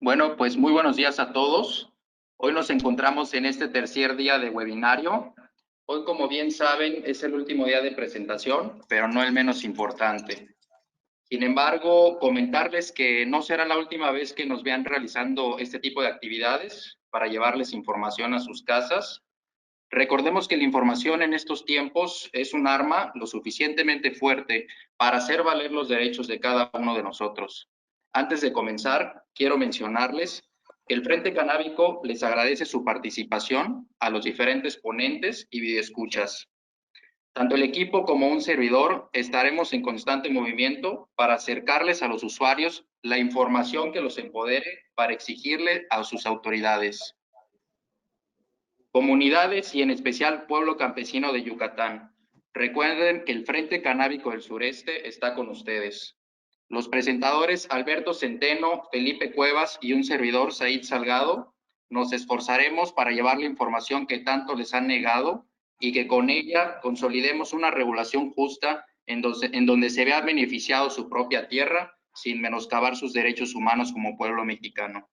Bueno, pues muy buenos días a todos. Hoy nos encontramos en este tercer día de webinario. Hoy, como bien saben, es el último día de presentación, pero no el menos importante. Sin embargo, comentarles que no será la última vez que nos vean realizando este tipo de actividades para llevarles información a sus casas. Recordemos que la información en estos tiempos es un arma lo suficientemente fuerte para hacer valer los derechos de cada uno de nosotros. Antes de comenzar, quiero mencionarles que el Frente Canábico les agradece su participación a los diferentes ponentes y videoescuchas. Tanto el equipo como un servidor estaremos en constante movimiento para acercarles a los usuarios la información que los empodere para exigirle a sus autoridades. Comunidades y en especial pueblo campesino de Yucatán, recuerden que el Frente Canábico del Sureste está con ustedes. Los presentadores Alberto Centeno, Felipe Cuevas y un servidor Said Salgado nos esforzaremos para llevar la información que tanto les han negado y que con ella consolidemos una regulación justa en donde se vea beneficiado su propia tierra sin menoscabar sus derechos humanos como pueblo mexicano.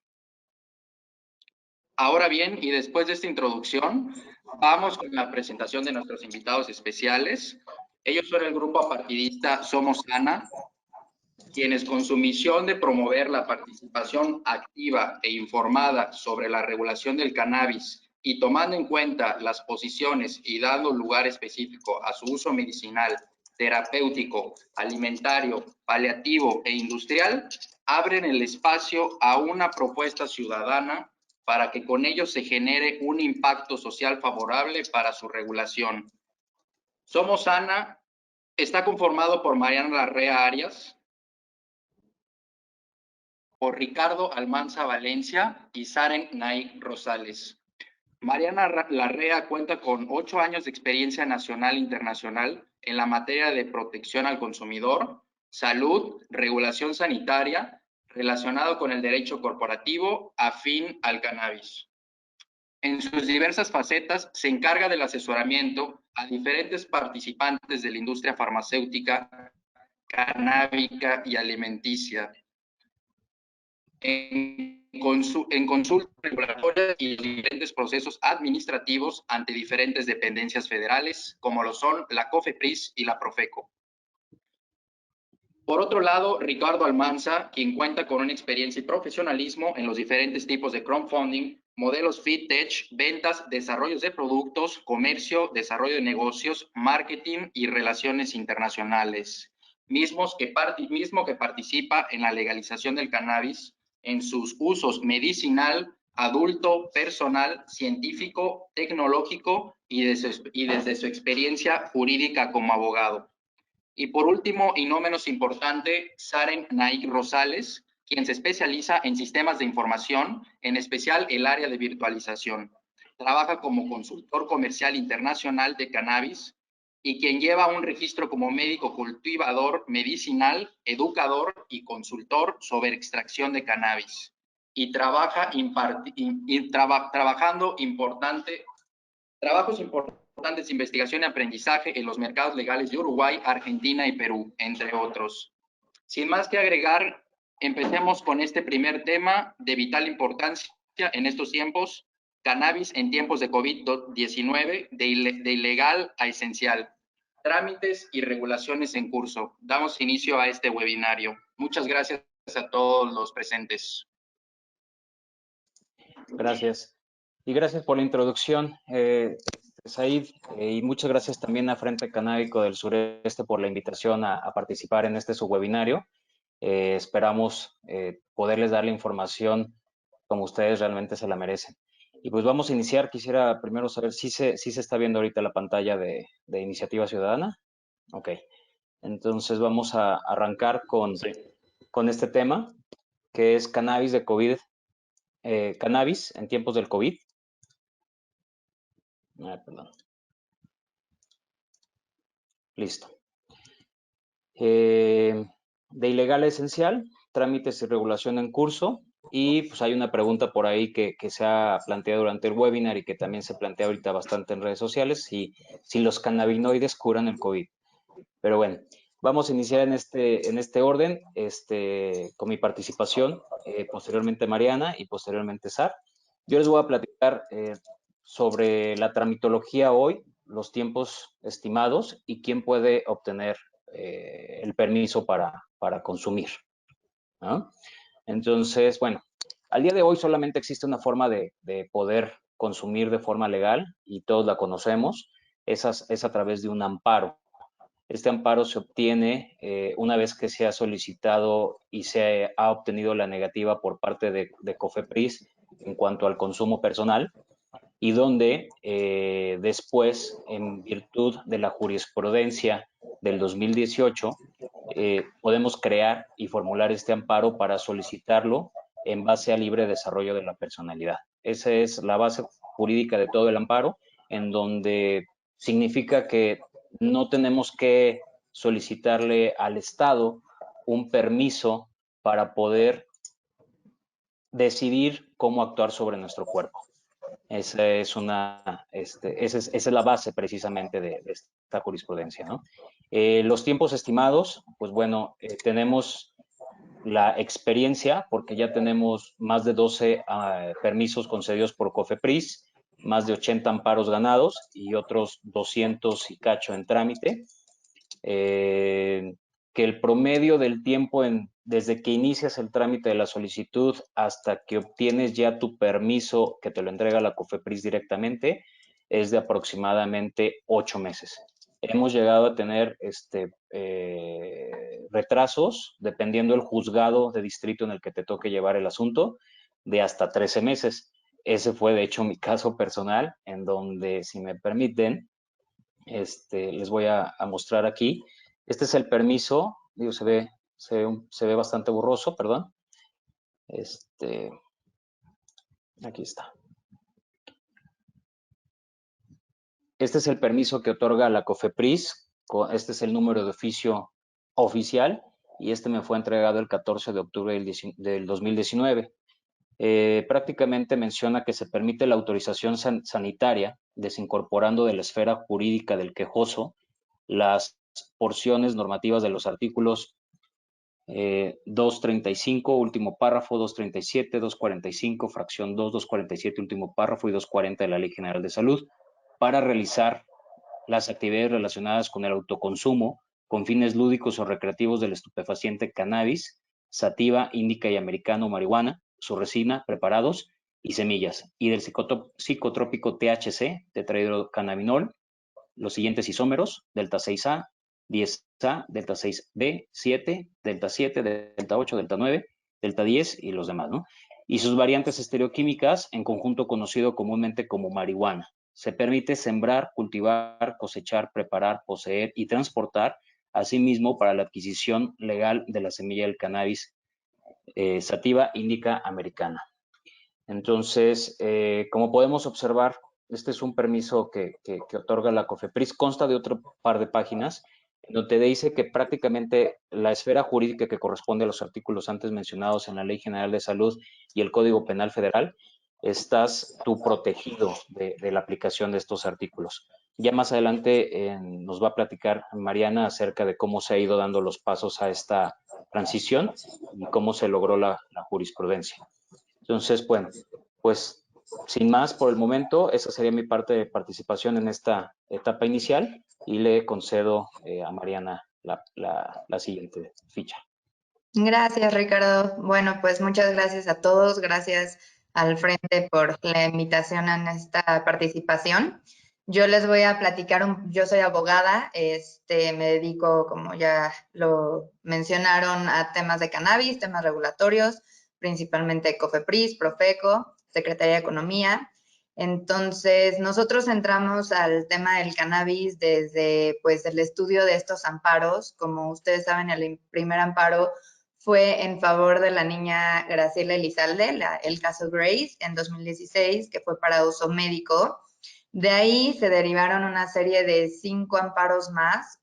Ahora bien, y después de esta introducción, vamos con la presentación de nuestros invitados especiales. Ellos son el grupo apartidista Somos Sana, quienes con su misión de promover la participación activa e informada sobre la regulación del cannabis y tomando en cuenta las posiciones y dando lugar específico a su uso medicinal, terapéutico, alimentario, paliativo e industrial, abren el espacio a una propuesta ciudadana para que con ello se genere un impacto social favorable para su regulación. Somos Sana está conformado por Mariana Larrea Arias, por Ricardo Almanza Valencia y Saren Naik Rosales. Mariana Larrea cuenta con 8 años de experiencia nacional e internacional en la materia de protección al consumidor, salud, regulación sanitaria, relacionado con el derecho corporativo afín al cannabis. En sus diversas facetas se encarga del asesoramiento a diferentes participantes de la industria farmacéutica, canábica y alimenticia, en consultas regulatorias y diferentes procesos administrativos ante diferentes dependencias federales, como lo son la COFEPRIS y la Profeco. Por otro lado, Ricardo Almanza, quien cuenta con una experiencia y profesionalismo en los diferentes tipos de crowdfunding, modelos FinTech, ventas, desarrollos de productos, comercio, desarrollo de negocios, marketing y relaciones internacionales, mismo que participa en la legalización del cannabis en sus usos medicinal, adulto, personal, científico, tecnológico y desde su experiencia jurídica como abogado. Y por último, y no menos importante, Saren Naik Rosales, quien se especializa en sistemas de información, en especial el área de virtualización. Trabaja como consultor comercial internacional de cannabis y quien lleva un registro como médico cultivador medicinal, educador y consultor sobre extracción de cannabis. Y trabaja trabajando trabajos importantes de investigación y aprendizaje en los mercados legales de Uruguay, Argentina y Perú, entre otros. Sin más que agregar, empecemos con este primer tema de vital importancia en estos tiempos, cannabis en tiempos de COVID-19, de ilegal a esencial, trámites y regulaciones en curso. Damos inicio a este webinario. Muchas gracias a todos los presentes. Gracias. Y gracias por la introducción, Said, y muchas gracias también a Frente Canábico del Sureste por la invitación a participar en este subwebinario. Esperamos poderles dar la información como ustedes realmente se la merecen. Y pues vamos a iniciar. Quisiera primero saber si se está viendo ahorita la pantalla de Iniciativa Ciudadana. Ok. Entonces vamos a arrancar con este tema, que es cannabis de COVID. Cannabis en tiempos del COVID. Perdón. Listo. De ilegal a esencial, trámites y regulación en curso. Y pues hay una pregunta por ahí que se ha planteado durante el webinar y que también se plantea ahorita bastante en redes sociales, si los cannabinoides curan el COVID. Pero bueno, Vamos a iniciar en este orden, con mi participación, posteriormente Mariana y posteriormente Sar. Yo les voy a platicar sobre la tramitología hoy, los tiempos estimados y quién puede obtener el permiso para consumir, ¿no? Entonces, bueno, al día de hoy solamente existe una forma de poder consumir de forma legal y todos la conocemos, es a través de un amparo. Este amparo se obtiene una vez que se ha solicitado y se ha obtenido la negativa por parte de COFEPRIS en cuanto al consumo personal y donde después, en virtud de la jurisprudencia del 2018, podemos crear y formular este amparo para solicitarlo en base a libre desarrollo de la personalidad. Esa es la base jurídica de todo el amparo, en donde significa que no tenemos que solicitarle al Estado un permiso para poder decidir cómo actuar sobre nuestro cuerpo. Esa es esa es la base precisamente de esta jurisprudencia, ¿no? Los tiempos estimados, pues bueno, tenemos la experiencia, porque ya tenemos más de 12 permisos concedidos por COFEPRIS, más de 80 amparos ganados y otros 200 y cacho en trámite. Que el promedio del tiempo desde que inicias el trámite de la solicitud hasta que obtienes ya tu permiso que te lo entrega la COFEPRIS directamente es de aproximadamente 8 meses. Hemos llegado a tener retrasos, dependiendo del juzgado de distrito en el que te toque llevar el asunto, de hasta 13 meses. Ese fue, de hecho, mi caso personal, en donde, si me permiten, les voy a mostrar aquí. Este es el permiso, digo, se ve bastante borroso, perdón. Aquí está. Este es el permiso que otorga la COFEPRIS. Este es el número de oficio oficial y este me fue entregado el 14 de octubre del 2019. Prácticamente menciona que se permite la autorización sanitaria, desincorporando de la esfera jurídica del quejoso las porciones normativas de los artículos 235, último párrafo, 237, 245, fracción 2, 247, último párrafo y 240 de la Ley General de Salud, para realizar las actividades relacionadas con el autoconsumo con fines lúdicos o recreativos del estupefaciente cannabis, sativa, índica y americano, marihuana, su resina, preparados y semillas, y del psicotrópico THC, tetrahidrocannabinol, los siguientes isómeros, delta 6A, 10A, delta 6B, 7, delta 7, delta 8, delta 9, delta 10 y los demás, ¿no? Y sus variantes estereoquímicas, en conjunto conocido comúnmente como marihuana. Se permite sembrar, cultivar, cosechar, preparar, poseer y transportar, asimismo para la adquisición legal de la semilla del cannabis sativa índica americana. Entonces, como podemos observar, este es un permiso que otorga la COFEPRIS, consta de otro par de páginas, donde te dice que prácticamente la esfera jurídica que corresponde a los artículos antes mencionados en la Ley General de Salud y el Código Penal Federal, estás tú protegido de la aplicación de estos artículos. Ya más adelante nos va a platicar Mariana acerca de cómo se ha ido dando los pasos a esta transición y cómo se logró la jurisprudencia. Entonces, bueno, pues sin más por el momento, esa sería mi parte de participación en esta etapa inicial y le concedo a Mariana la siguiente ficha. Gracias, Ricardo. Bueno, pues muchas gracias a todos. Gracias al Frente por la invitación en esta participación. Yo les voy a platicar, yo soy abogada, me dedico, como ya lo mencionaron, a temas de cannabis, temas regulatorios, principalmente COFEPRIS, Profeco, Secretaría de Economía. Entonces, nosotros entramos al tema del cannabis desde, pues, el estudio de estos amparos. Como ustedes saben, el primer amparo fue en favor de la niña Graciela Elizalde, el caso Grace, en 2016, que fue para uso médico. De ahí se derivaron una serie de 5 amparos más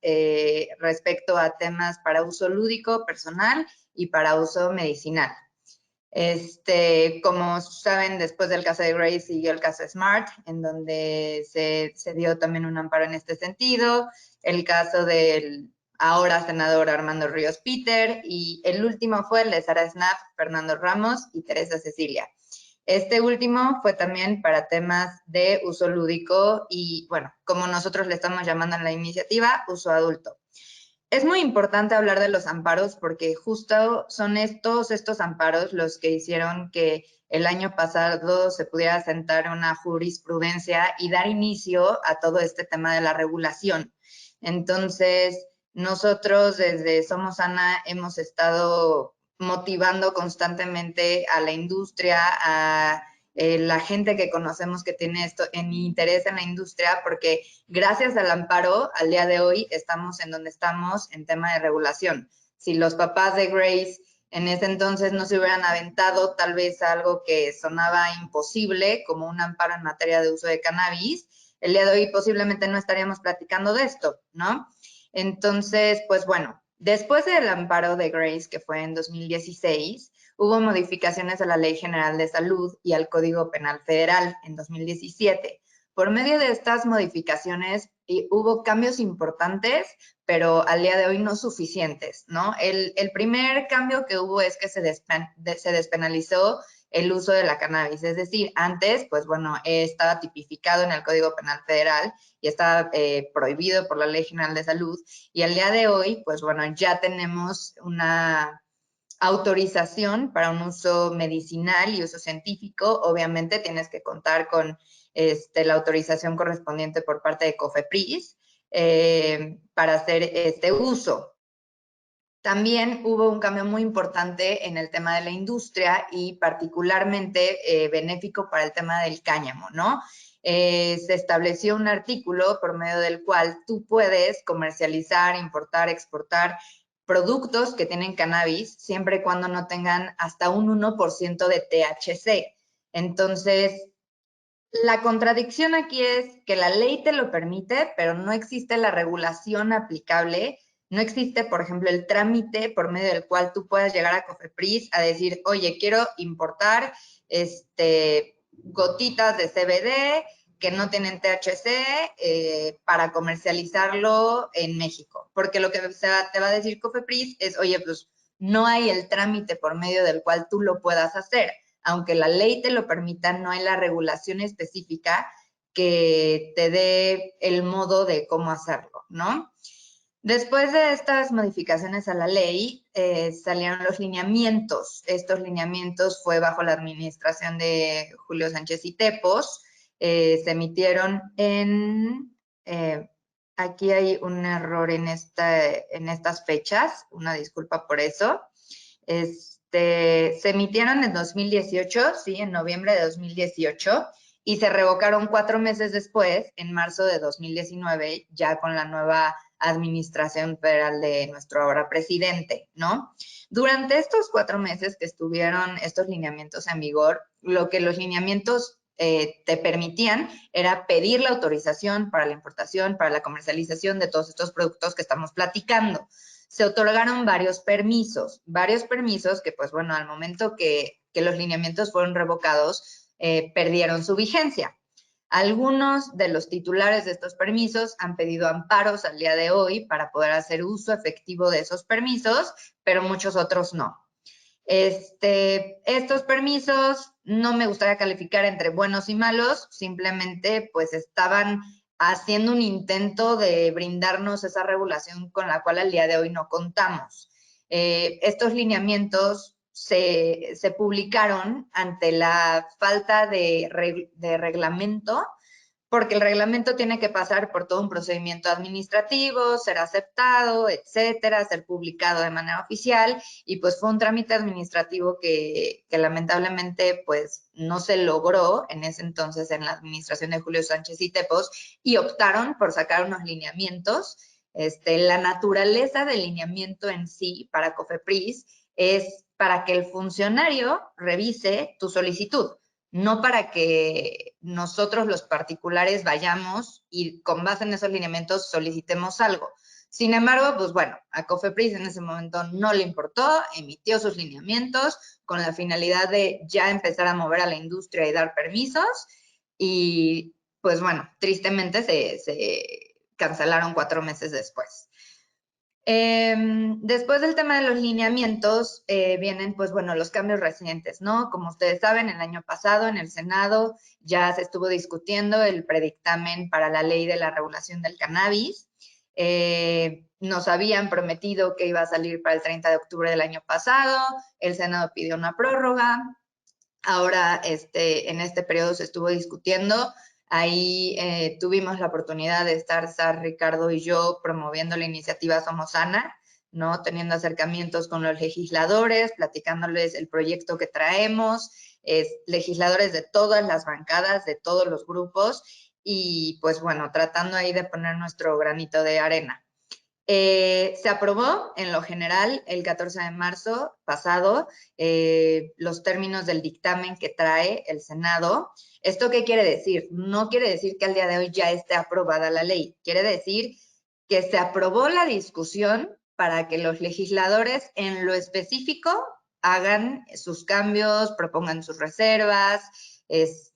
respecto a temas para uso lúdico, personal y para uso medicinal. Como saben, después del caso de Grace siguió el caso Smart, en donde se dio también un amparo en este sentido. El caso del ahora senador Armando Ríos Peter, y el último fue el de Sara Snap, Fernando Ramos y Teresa Cecilia. Este último fue también para temas de uso lúdico y, bueno, como nosotros le estamos llamando en la iniciativa, uso adulto. Es muy importante hablar de los amparos porque justo son todos estos amparos los que hicieron que el año pasado se pudiera sentar una jurisprudencia y dar inicio a todo este tema de la regulación. Entonces, nosotros desde Somos Ana hemos estado motivando constantemente a la industria, a la gente que conocemos que tiene esto en interés en la industria, porque gracias al amparo, al día de hoy, estamos en donde estamos en tema de regulación. Si los papás de Grace en ese entonces no se hubieran aventado tal vez algo que sonaba imposible, como un amparo en materia de uso de cannabis, el día de hoy posiblemente no estaríamos platicando de esto, ¿no? Entonces, pues bueno, después del amparo de Grace, que fue en 2016, hubo modificaciones a la Ley General de Salud y al Código Penal Federal en 2017. Por medio de estas modificaciones hubo cambios importantes, pero al día de hoy no suficientes, ¿no? El primer cambio que hubo es que se despenalizó el uso de la cannabis, es decir, antes, pues bueno, estaba tipificado en el Código Penal Federal y estaba prohibido por la Ley General de Salud, y al día de hoy, pues bueno, ya tenemos una autorización para un uso medicinal y uso científico. Obviamente tienes que contar con la autorización correspondiente por parte de COFEPRIS para hacer este uso. También hubo un cambio muy importante en el tema de la industria y particularmente benéfico para el tema del cáñamo, ¿no? Se estableció un artículo por medio del cual tú puedes comercializar, importar, exportar productos que tienen cannabis siempre y cuando no tengan hasta un 1% de THC. Entonces, la contradicción aquí es que la ley te lo permite, pero no existe la regulación aplicable. No existe, por ejemplo, el trámite por medio del cual tú puedas llegar a COFEPRIS a decir, oye, quiero importar gotitas de CBD que no tienen THC para comercializarlo en México. Porque lo que te va a decir COFEPRIS es, oye, pues no hay el trámite por medio del cual tú lo puedas hacer. Aunque la ley te lo permita, no hay la regulación específica que te dé el modo de cómo hacerlo, ¿no? Después de estas modificaciones a la ley, salieron los lineamientos. Estos lineamientos fue bajo la administración de Julio Sánchez y Tepos. Se emitieron en... aquí hay un error en estas fechas, una disculpa por eso. Se emitieron en 2018, sí, en noviembre de 2018, y se revocaron 4 meses después, en marzo de 2019, ya con la nueva administración federal de nuestro ahora presidente, ¿no? Durante estos 4 meses que estuvieron estos lineamientos en vigor, lo que los lineamientos te permitían era pedir la autorización para la importación, para la comercialización de todos estos productos que estamos platicando. Se otorgaron varios permisos que, pues bueno, al momento que los lineamientos fueron revocados, perdieron su vigencia. Algunos de los titulares de estos permisos han pedido amparos al día de hoy para poder hacer uso efectivo de esos permisos, pero muchos otros no. Estos permisos no me gustaría calificar entre buenos y malos, simplemente pues estaban haciendo un intento de brindarnos esa regulación con la cual al día de hoy no contamos. Estos lineamientos se publicaron ante la falta de reglamento, porque el reglamento tiene que pasar por todo un procedimiento administrativo, ser aceptado, etcétera, ser publicado de manera oficial, y pues fue un trámite administrativo que lamentablemente pues no se logró en ese entonces en la administración de Julio Sánchez y Tepos, y optaron por sacar unos lineamientos. La naturaleza del lineamiento en sí para COFEPRIS es para que el funcionario revise tu solicitud, no para que nosotros los particulares vayamos y con base en esos lineamientos solicitemos algo. Sin embargo, pues bueno, a COFEPRIS en ese momento no le importó, emitió sus lineamientos con la finalidad de ya empezar a mover a la industria y dar permisos, y pues bueno, tristemente se cancelaron 4 meses después. Después del tema de los lineamientos, vienen, pues bueno, los cambios recientes, ¿no? Como ustedes saben, el año pasado en el Senado ya se estuvo discutiendo el predictamen para la ley de la regulación del cannabis. Nos habían prometido que iba a salir para el 30 de octubre del año pasado, el Senado pidió una prórroga, ahora en este periodo se estuvo discutiendo. Ahí tuvimos la oportunidad de estar Sar, Ricardo y yo promoviendo la iniciativa Somos Sana, ¿no? Teniendo acercamientos con los legisladores, platicándoles el proyecto que traemos, legisladores de todas las bancadas, de todos los grupos, y pues bueno, tratando ahí de poner nuestro granito de arena. Se aprobó en lo general el 14 de marzo pasado los términos del dictamen que trae el Senado. ¿Esto qué quiere decir? No quiere decir que al día de hoy ya esté aprobada la ley. Quiere decir que se aprobó la discusión para que los legisladores en lo específico hagan sus cambios, propongan sus reservas,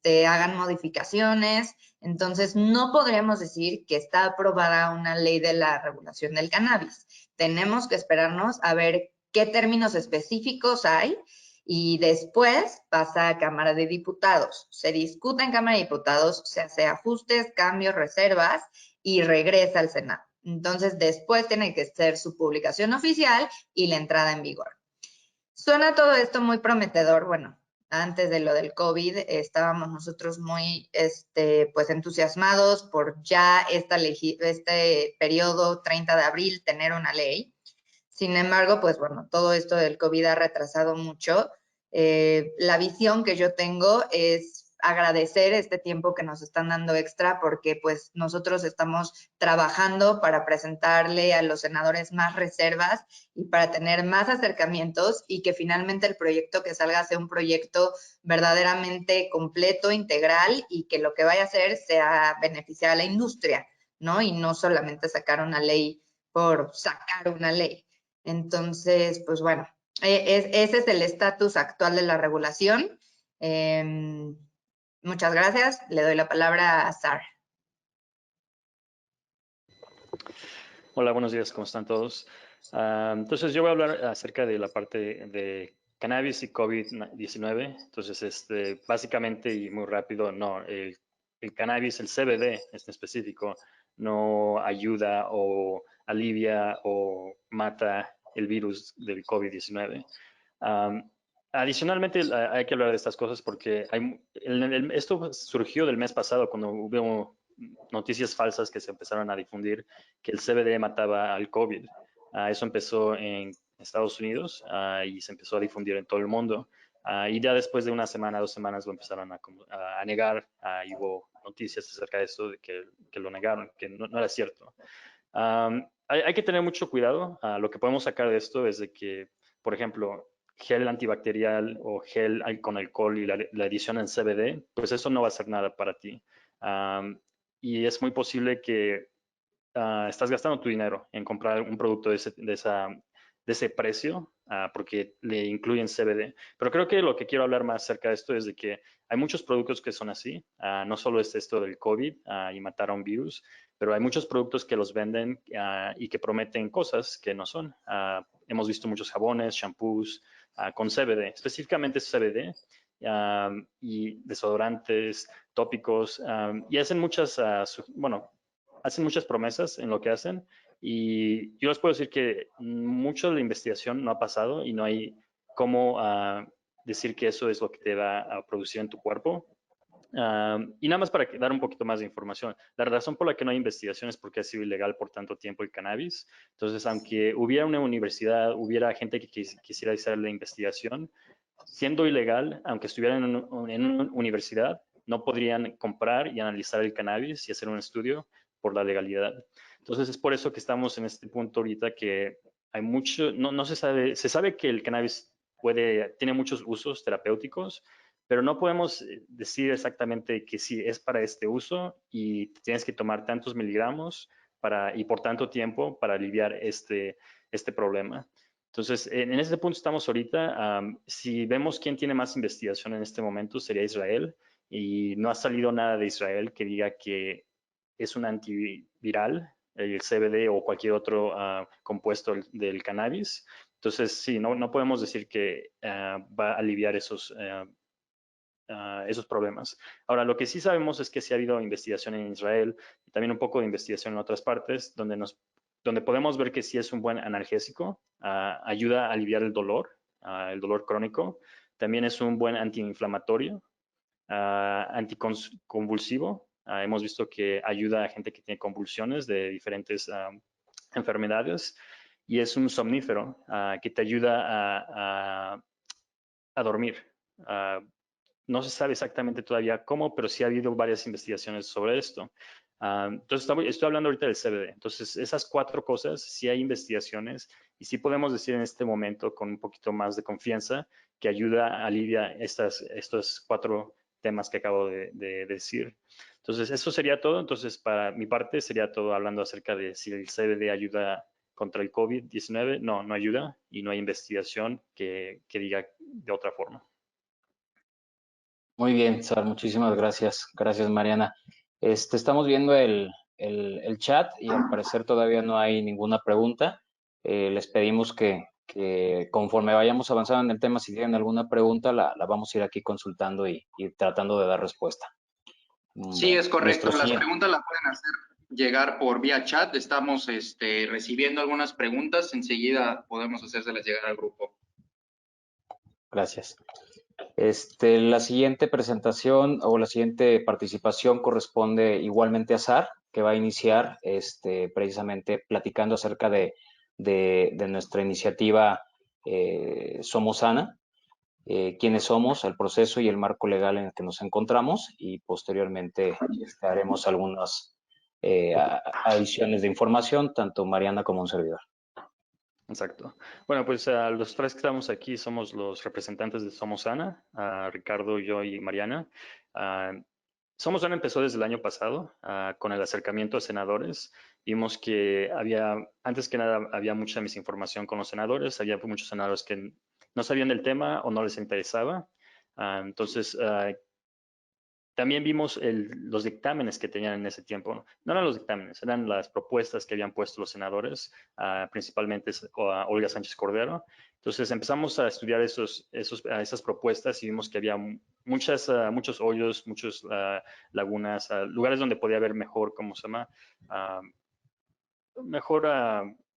hagan modificaciones. Entonces, no podríamos decir que está aprobada una ley de la regulación del cannabis. Tenemos que esperarnos a ver qué términos específicos hay y después pasa a Cámara de Diputados. Se discute en Cámara de Diputados, se hace ajustes, cambios, reservas y regresa al Senado. Entonces, después tiene que ser su publicación oficial y la entrada en vigor. Suena todo esto muy prometedor. Bueno, antes de lo del COVID estábamos nosotros muy pues entusiasmados por ya este periodo 30 de abril tener una ley. Sin embargo, pues bueno, todo esto del COVID ha retrasado mucho. La visión que yo tengo es agradecer este tiempo que nos están dando extra porque pues nosotros estamos trabajando para presentarle a los senadores más reservas y para tener más acercamientos y que finalmente el proyecto que salga sea un proyecto verdaderamente completo, integral y que lo que vaya a hacer sea beneficiar a la industria, ¿no? Y no solamente sacar una ley por sacar una ley. Entonces, pues bueno, ese es el estatus actual de la regulación. Muchas gracias. Le doy la palabra a Sar. Hola, buenos días, ¿cómo están todos? Entonces, yo voy a hablar acerca de la parte de cannabis y COVID-19. Entonces, básicamente y muy rápido, no, el cannabis, el CBD en específico, no ayuda o alivia o mata el virus del COVID-19. Adicionalmente, hay que hablar de estas cosas porque esto surgió del mes pasado cuando hubo noticias falsas que se empezaron a difundir que el CBD mataba al COVID. Eso empezó en Estados Unidos y se empezó a difundir en todo el mundo. Y ya después de una semana, 2 semanas lo empezaron a negar. Y hubo noticias acerca de eso, de que lo negaron, que no era cierto. Hay que tener mucho cuidado. Lo que podemos sacar de esto es de que, por ejemplo, gel antibacterial o gel con alcohol y la adición en CBD, pues eso no va a hacer nada para ti. Y es muy posible que estás gastando tu dinero en comprar un producto de ese precio porque le incluyen CBD. Pero creo que lo que quiero hablar más acerca de esto es de que hay muchos productos que son así. No solo es esto del COVID y matar a un virus, pero hay muchos productos que los venden y que prometen cosas que no son. Hemos visto muchos jabones, shampoos con CBD, específicamente CBD. Y desodorantes, tópicos, y hacen hacen muchas promesas en lo que hacen, y yo les puedo decir que mucho de la investigación no ha pasado y no hay cómo decir que eso es lo que te va a producir en tu cuerpo. Y nada más para dar un poquito más de información, la razón por la que no hay investigación es porque ha sido ilegal por tanto tiempo el cannabis. Entonces, aunque hubiera una universidad, hubiera gente que quisiera hacer la investigación, siendo ilegal, aunque estuvieran en una universidad, no podrían comprar y analizar el cannabis y hacer un estudio por la legalidad. Entonces, es por eso que estamos en este punto ahorita que hay mucho, no se sabe que el cannabis tiene muchos usos terapéuticos, pero no podemos decir exactamente que sí es para este uso y tienes que tomar tantos miligramos y por tanto tiempo para aliviar este problema. Entonces, en ese punto estamos ahorita. Si vemos quién tiene más investigación en este momento, sería Israel, y no ha salido nada de Israel que diga que es un antiviral el CBD o cualquier otro compuesto del cannabis. Entonces, sí, no podemos decir que va a aliviar esos problemas. Ahora, lo que sí sabemos es que sí ha habido investigación en Israel y también un poco de investigación en otras partes donde podemos ver que sí es un buen analgésico, ayuda a aliviar el dolor crónico, también es un buen antiinflamatorio, anticonvulsivo. Hemos visto que ayuda a gente que tiene convulsiones de diferentes enfermedades y es un somnífero que te ayuda a dormir. No se sabe exactamente todavía cómo, pero sí ha habido varias investigaciones sobre esto. Entonces, estoy hablando ahorita del CBD. Entonces, esas 4 cosas, sí hay investigaciones y sí podemos decir en este momento con un poquito más de confianza que ayuda a aliviar estos 4 temas que acabo de decir. Entonces, eso sería todo. Entonces, para mi parte, sería todo hablando acerca de si el CBD ayuda contra el COVID-19. No ayuda y no hay investigación que diga de otra forma. Muy bien, Sar, muchísimas gracias. Gracias, Mariana. Estamos viendo el chat y al parecer todavía no hay ninguna pregunta. Les pedimos que conforme vayamos avanzando en el tema, si tienen alguna pregunta, la vamos a ir aquí consultando y tratando de dar respuesta. Sí, es correcto. Nuestro Las siguiente. preguntas las pueden hacer llegar por vía chat. Estamos recibiendo algunas preguntas. Enseguida podemos hacérselas llegar al grupo. Gracias. La siguiente presentación o la siguiente participación corresponde igualmente a Sar, que va a iniciar precisamente platicando acerca de nuestra iniciativa Somos Sana, quiénes somos, el proceso y el marco legal en el que nos encontramos y posteriormente haremos algunas adiciones de información, tanto Mariana como un servidor. Exacto. Bueno, pues los 3 que estamos aquí somos los representantes de Somos Sana, Ricardo, yo y Mariana. Somos Sana empezó desde el año pasado con el acercamiento a senadores. Vimos que antes que nada, había mucha misinformación con los senadores. Había muchos senadores que no sabían del tema o no les interesaba. Entonces, también vimos los dictámenes que tenían en ese tiempo. No eran los dictámenes, eran las propuestas que habían puesto los senadores, principalmente Olga Sánchez Cordero. Entonces empezamos a estudiar esas propuestas y vimos que había muchos hoyos, muchas lagunas, lugares donde podía haber mejor, ¿cómo se llama?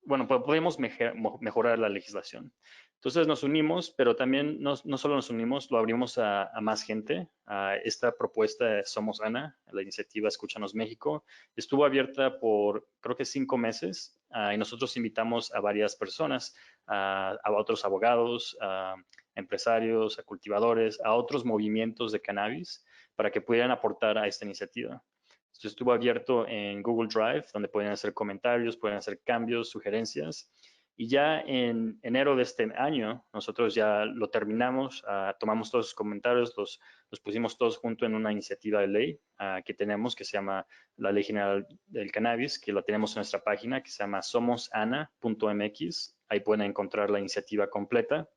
Bueno, podemos mejorar la legislación. Entonces nos unimos, pero también no solo nos unimos, lo abrimos a más gente. Esta propuesta de Somos Ana, la iniciativa Escúchanos México, estuvo abierta por creo que 5 meses y nosotros invitamos a varias personas, a otros abogados, a empresarios, a cultivadores, a otros movimientos de cannabis para que pudieran aportar a esta iniciativa. Esto estuvo abierto en Google Drive, donde pueden hacer comentarios, pueden hacer cambios, sugerencias. Y ya en enero de este año, nosotros ya lo terminamos, tomamos todos los comentarios, los pusimos todos juntos en una iniciativa de ley que tenemos, que se llama la Ley General del Cannabis, que la tenemos en nuestra página, que se llama somosana.mx. Ahí pueden encontrar la iniciativa completa.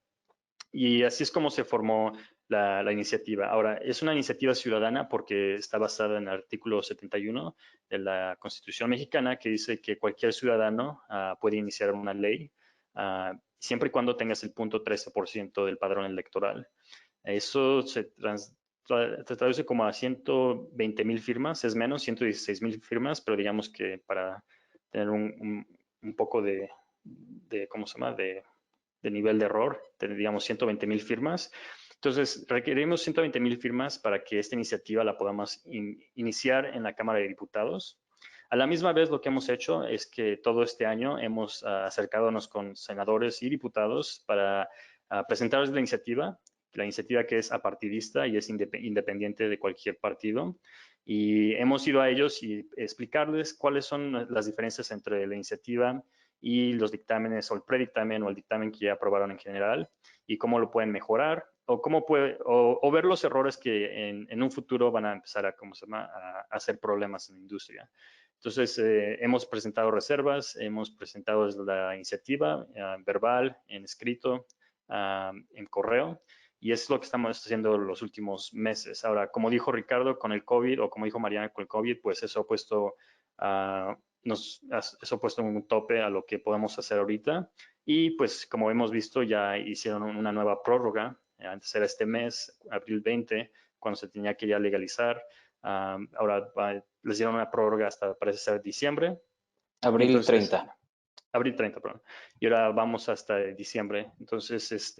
Y así es como se formó la iniciativa. Ahora, es una iniciativa ciudadana porque está basada en el artículo 71 de la Constitución mexicana que dice que cualquier ciudadano puede iniciar una ley siempre y cuando tengas el 0.13% del padrón electoral. Eso se traduce como a 120,000 firmas, es menos, 116,000 firmas, pero digamos que para tener un poco de, ¿cómo se llama?, de nivel de error, digamos 120,000 firmas. Entonces, requerimos 120,000 firmas para que esta iniciativa la podamos iniciar en la Cámara de Diputados. A la misma vez, lo que hemos hecho es que todo este año hemos acercándonos con senadores y diputados para presentarles la iniciativa que es apartidista y es independiente de cualquier partido. Y hemos ido a ellos y explicarles cuáles son las diferencias entre la iniciativa y los dictámenes o el predictamen o el dictamen que ya aprobaron en general y cómo lo pueden mejorar o ver los errores que en un futuro van a empezar a hacer problemas en la industria. Entonces, hemos presentado reservas, hemos presentado la iniciativa verbal, en escrito, en correo, y es lo que estamos haciendo los últimos meses. Ahora, como dijo Ricardo, con el COVID, o como dijo Mariana, con el COVID, pues eso ha puesto eso ha puesto un tope a lo que podemos hacer ahorita. Y pues como hemos visto, ya hicieron una nueva prórroga. Antes era este mes, abril 20, cuando se tenía que ya legalizar. Ahora les dieron una prórroga hasta, parece ser, diciembre. Abril Entonces, 30. Abril 30, perdón. Y ahora vamos hasta diciembre. Entonces,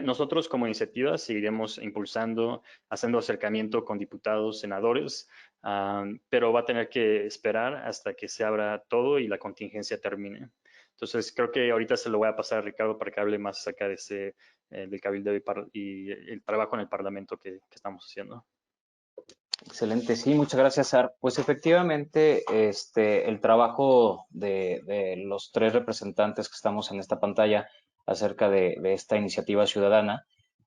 nosotros como iniciativa seguiremos impulsando, haciendo acercamiento con diputados, senadores, pero va a tener que esperar hasta que se abra todo y la contingencia termine. Entonces, creo que ahorita se lo voy a pasar a Ricardo para que hable más acerca de del cabildo y el trabajo en el Parlamento que estamos haciendo. Excelente, sí, muchas gracias, Sar. Pues efectivamente, el trabajo de los tres representantes que estamos en esta pantalla acerca de esta iniciativa ciudadana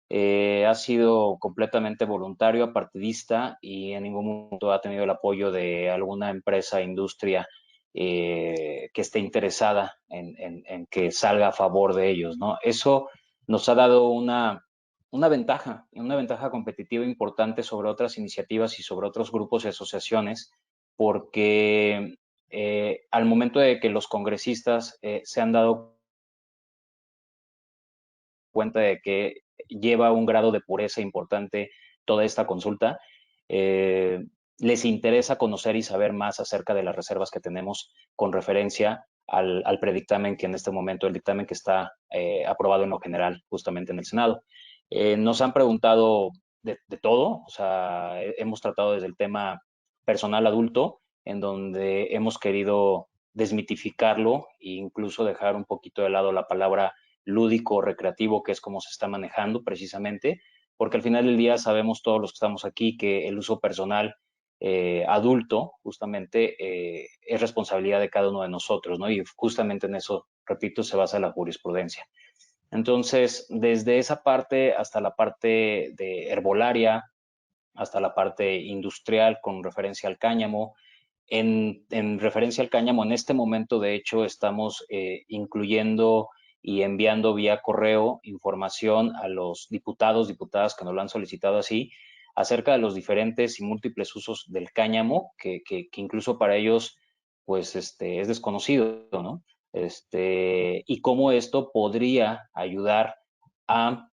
ha sido completamente voluntario, apartidista y en ningún momento ha tenido el apoyo de alguna empresa, industria que esté interesada en que salga a favor de ellos, ¿no? Eso nos ha dado una ventaja competitiva importante sobre otras iniciativas y sobre otros grupos y asociaciones, porque al momento de que los congresistas se han dado cuenta de que lleva un grado de pureza importante toda esta consulta, les interesa conocer y saber más acerca de las reservas que tenemos con referencia al predictamen que en este momento, el dictamen que está aprobado en lo general justamente en el Senado. Nos han preguntado de todo, o sea, hemos tratado desde el tema personal adulto, en donde hemos querido desmitificarlo e incluso dejar un poquito de lado la palabra lúdico, recreativo, que es como se está manejando precisamente, porque al final del día sabemos todos los que estamos aquí que el uso personal adulto justamente es responsabilidad de cada uno de nosotros, ¿no? Y justamente en eso, repito, se basa la jurisprudencia. Entonces, desde esa parte hasta la parte de herbolaria, hasta la parte industrial con referencia al cáñamo, en referencia al cáñamo, en este momento, de hecho, estamos incluyendo y enviando vía correo información a los diputados, diputadas que nos lo han solicitado así, acerca de los diferentes y múltiples usos del cáñamo, que incluso para ellos, pues, es desconocido, ¿no? Y cómo esto podría ayudar a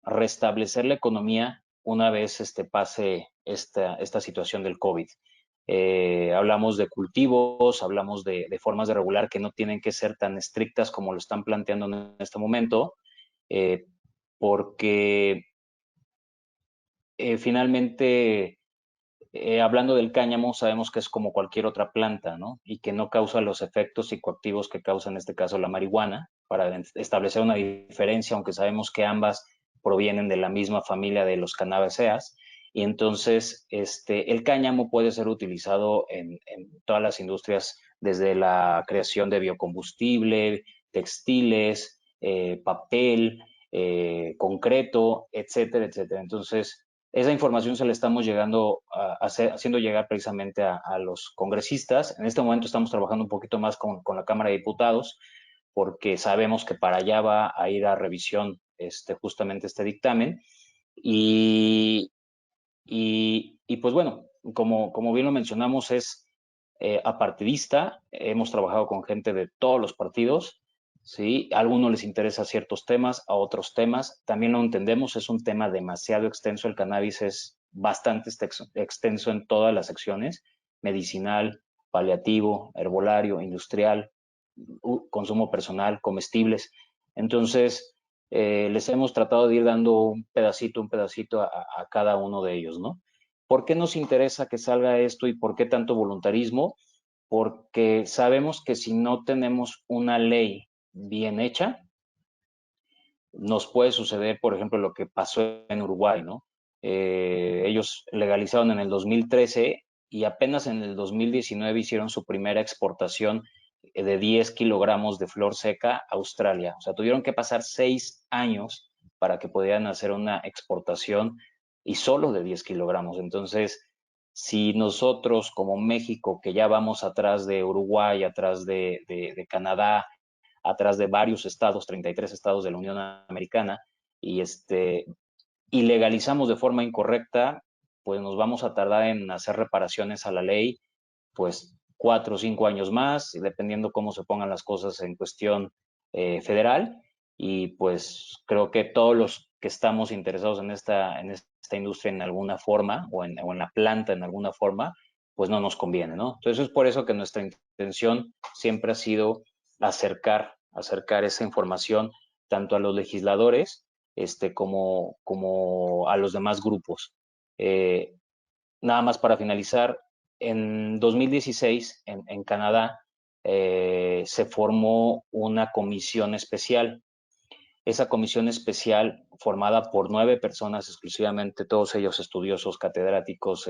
restablecer la economía una vez pase esta situación del COVID. Hablamos de cultivos, hablamos de formas de regular que no tienen que ser tan estrictas como lo están planteando en este momento, porque finalmente, hablando del cáñamo, sabemos que es como cualquier otra planta, ¿no? Y que no causa los efectos psicoactivos que causa en este caso la marihuana, para establecer una diferencia, aunque sabemos que ambas provienen de la misma familia de los cannabiceas. Y entonces, el cáñamo puede ser utilizado en todas las industrias, desde la creación de biocombustible, textiles, papel, concreto, etcétera, etcétera. Entonces, esa información se la estamos haciendo llegar precisamente a los congresistas. En este momento estamos trabajando un poquito más con la Cámara de Diputados, porque sabemos que para allá va a ir a revisión justamente este dictamen. Y pues bueno, como bien lo mencionamos, es apartidista. Hemos trabajado con gente de todos los partidos, ¿sí? A algunos les interesa ciertos temas, a otros temas. También lo entendemos, es un tema demasiado extenso. El cannabis es bastante extenso en todas las secciones: medicinal, paliativo, herbolario, industrial, consumo personal, comestibles. Entonces, les hemos tratado de ir dando un pedacito a cada uno de ellos, ¿no? ¿Por qué nos interesa que salga esto y por qué tanto voluntarismo? Porque sabemos que si no tenemos una ley bien hecha, nos puede suceder, por ejemplo, lo que pasó en Uruguay, ¿no? Ellos legalizaron en el 2013 y apenas en el 2019 hicieron su primera exportación de 10 kilogramos de flor seca a Australia. O sea, tuvieron que pasar 6 años para que pudieran hacer una exportación y solo de 10 kilogramos. Entonces, si nosotros como México, que ya vamos atrás de Uruguay, atrás de Canadá, atrás de varios estados, 33 estados de la Unión Americana, y legalizamos de forma incorrecta, pues nos vamos a tardar en hacer reparaciones a la ley, pues 4 o 5 años más, dependiendo cómo se pongan las cosas en cuestión federal. Y pues creo que todos los que estamos interesados en esta industria en alguna forma o en la planta en alguna forma, pues no nos conviene, ¿no? Entonces es por eso que nuestra intención siempre ha sido acercar esa información tanto a los legisladores como a los demás grupos. Nada más para finalizar, en 2016 en Canadá se formó una comisión especial. Esa comisión especial, formada por 9 personas exclusivamente, todos ellos estudiosos, catedráticos,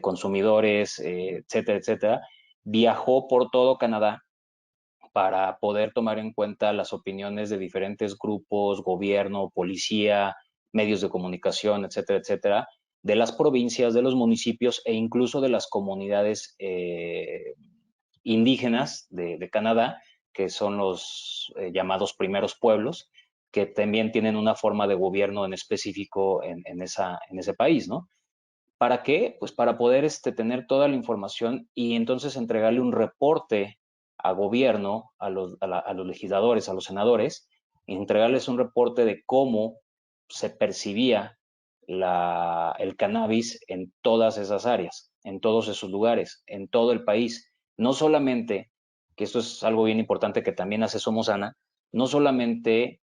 consumidores, etcétera, etcétera, viajó por todo Canadá para poder tomar en cuenta las opiniones de diferentes grupos, gobierno, policía, medios de comunicación, etcétera, etcétera, de las provincias, de los municipios e incluso de las comunidades indígenas de Canadá, que son los llamados primeros pueblos, que también tienen una forma de gobierno en específico en ese país, ¿no? ¿Para qué? Pues para poder tener toda la información y entonces entregarle un reporte a gobierno, a los legisladores, a los senadores, y entregarles un reporte de cómo se percibía el cannabis en todas esas áreas, en todos esos lugares, en todo el país. No solamente, que esto es algo bien importante que también hace Somos Sana, no solamente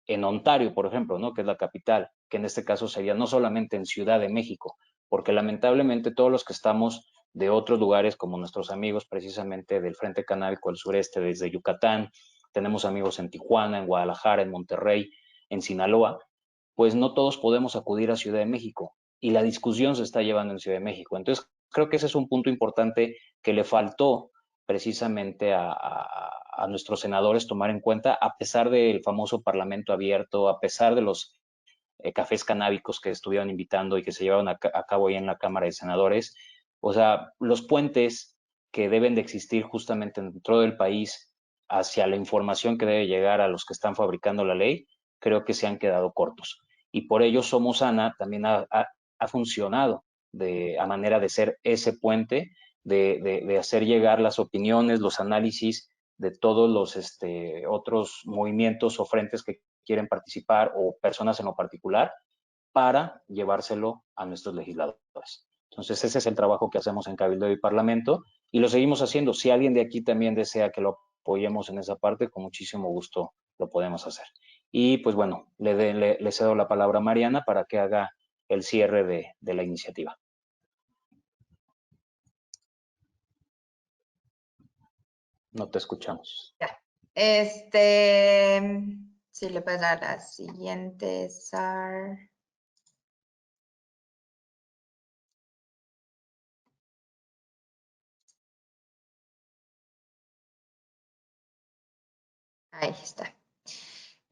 en Ontario, por ejemplo, ¿no? Que es la capital, que en este caso sería no solamente en Ciudad de México, porque lamentablemente todos los que estamos de otros lugares, como nuestros amigos precisamente del Frente Canábico del Sureste, desde Yucatán, tenemos amigos en Tijuana, en Guadalajara, en Monterrey, en Sinaloa, pues no todos podemos acudir a Ciudad de México y la discusión se está llevando en Ciudad de México. Entonces, creo que ese es un punto importante que le faltó precisamente a nuestros senadores tomar en cuenta, a pesar del famoso Parlamento abierto, a pesar de los cafés canábicos que estuvieron invitando y que se llevaron a cabo ahí en la Cámara de Senadores. O sea, los puentes que deben de existir justamente dentro del país hacia la información que debe llegar a los que están fabricando la ley, creo que se han quedado cortos. Y por ello Somos Sana también ha funcionado a manera de ser ese puente, de hacer llegar las opiniones, los análisis de todos los otros movimientos o frentes que quieren participar o personas en lo particular para llevárselo a nuestros legisladores. Entonces, ese es el trabajo que hacemos en Cabildo y Parlamento y lo seguimos haciendo. Si alguien de aquí también desea que lo apoyemos en esa parte, con muchísimo gusto lo podemos hacer. Y pues bueno, le cedo la palabra a Mariana para que haga el cierre de la iniciativa. No te escuchamos. Ya. Si le puedes dar la siguiente, Sar. Ahí está.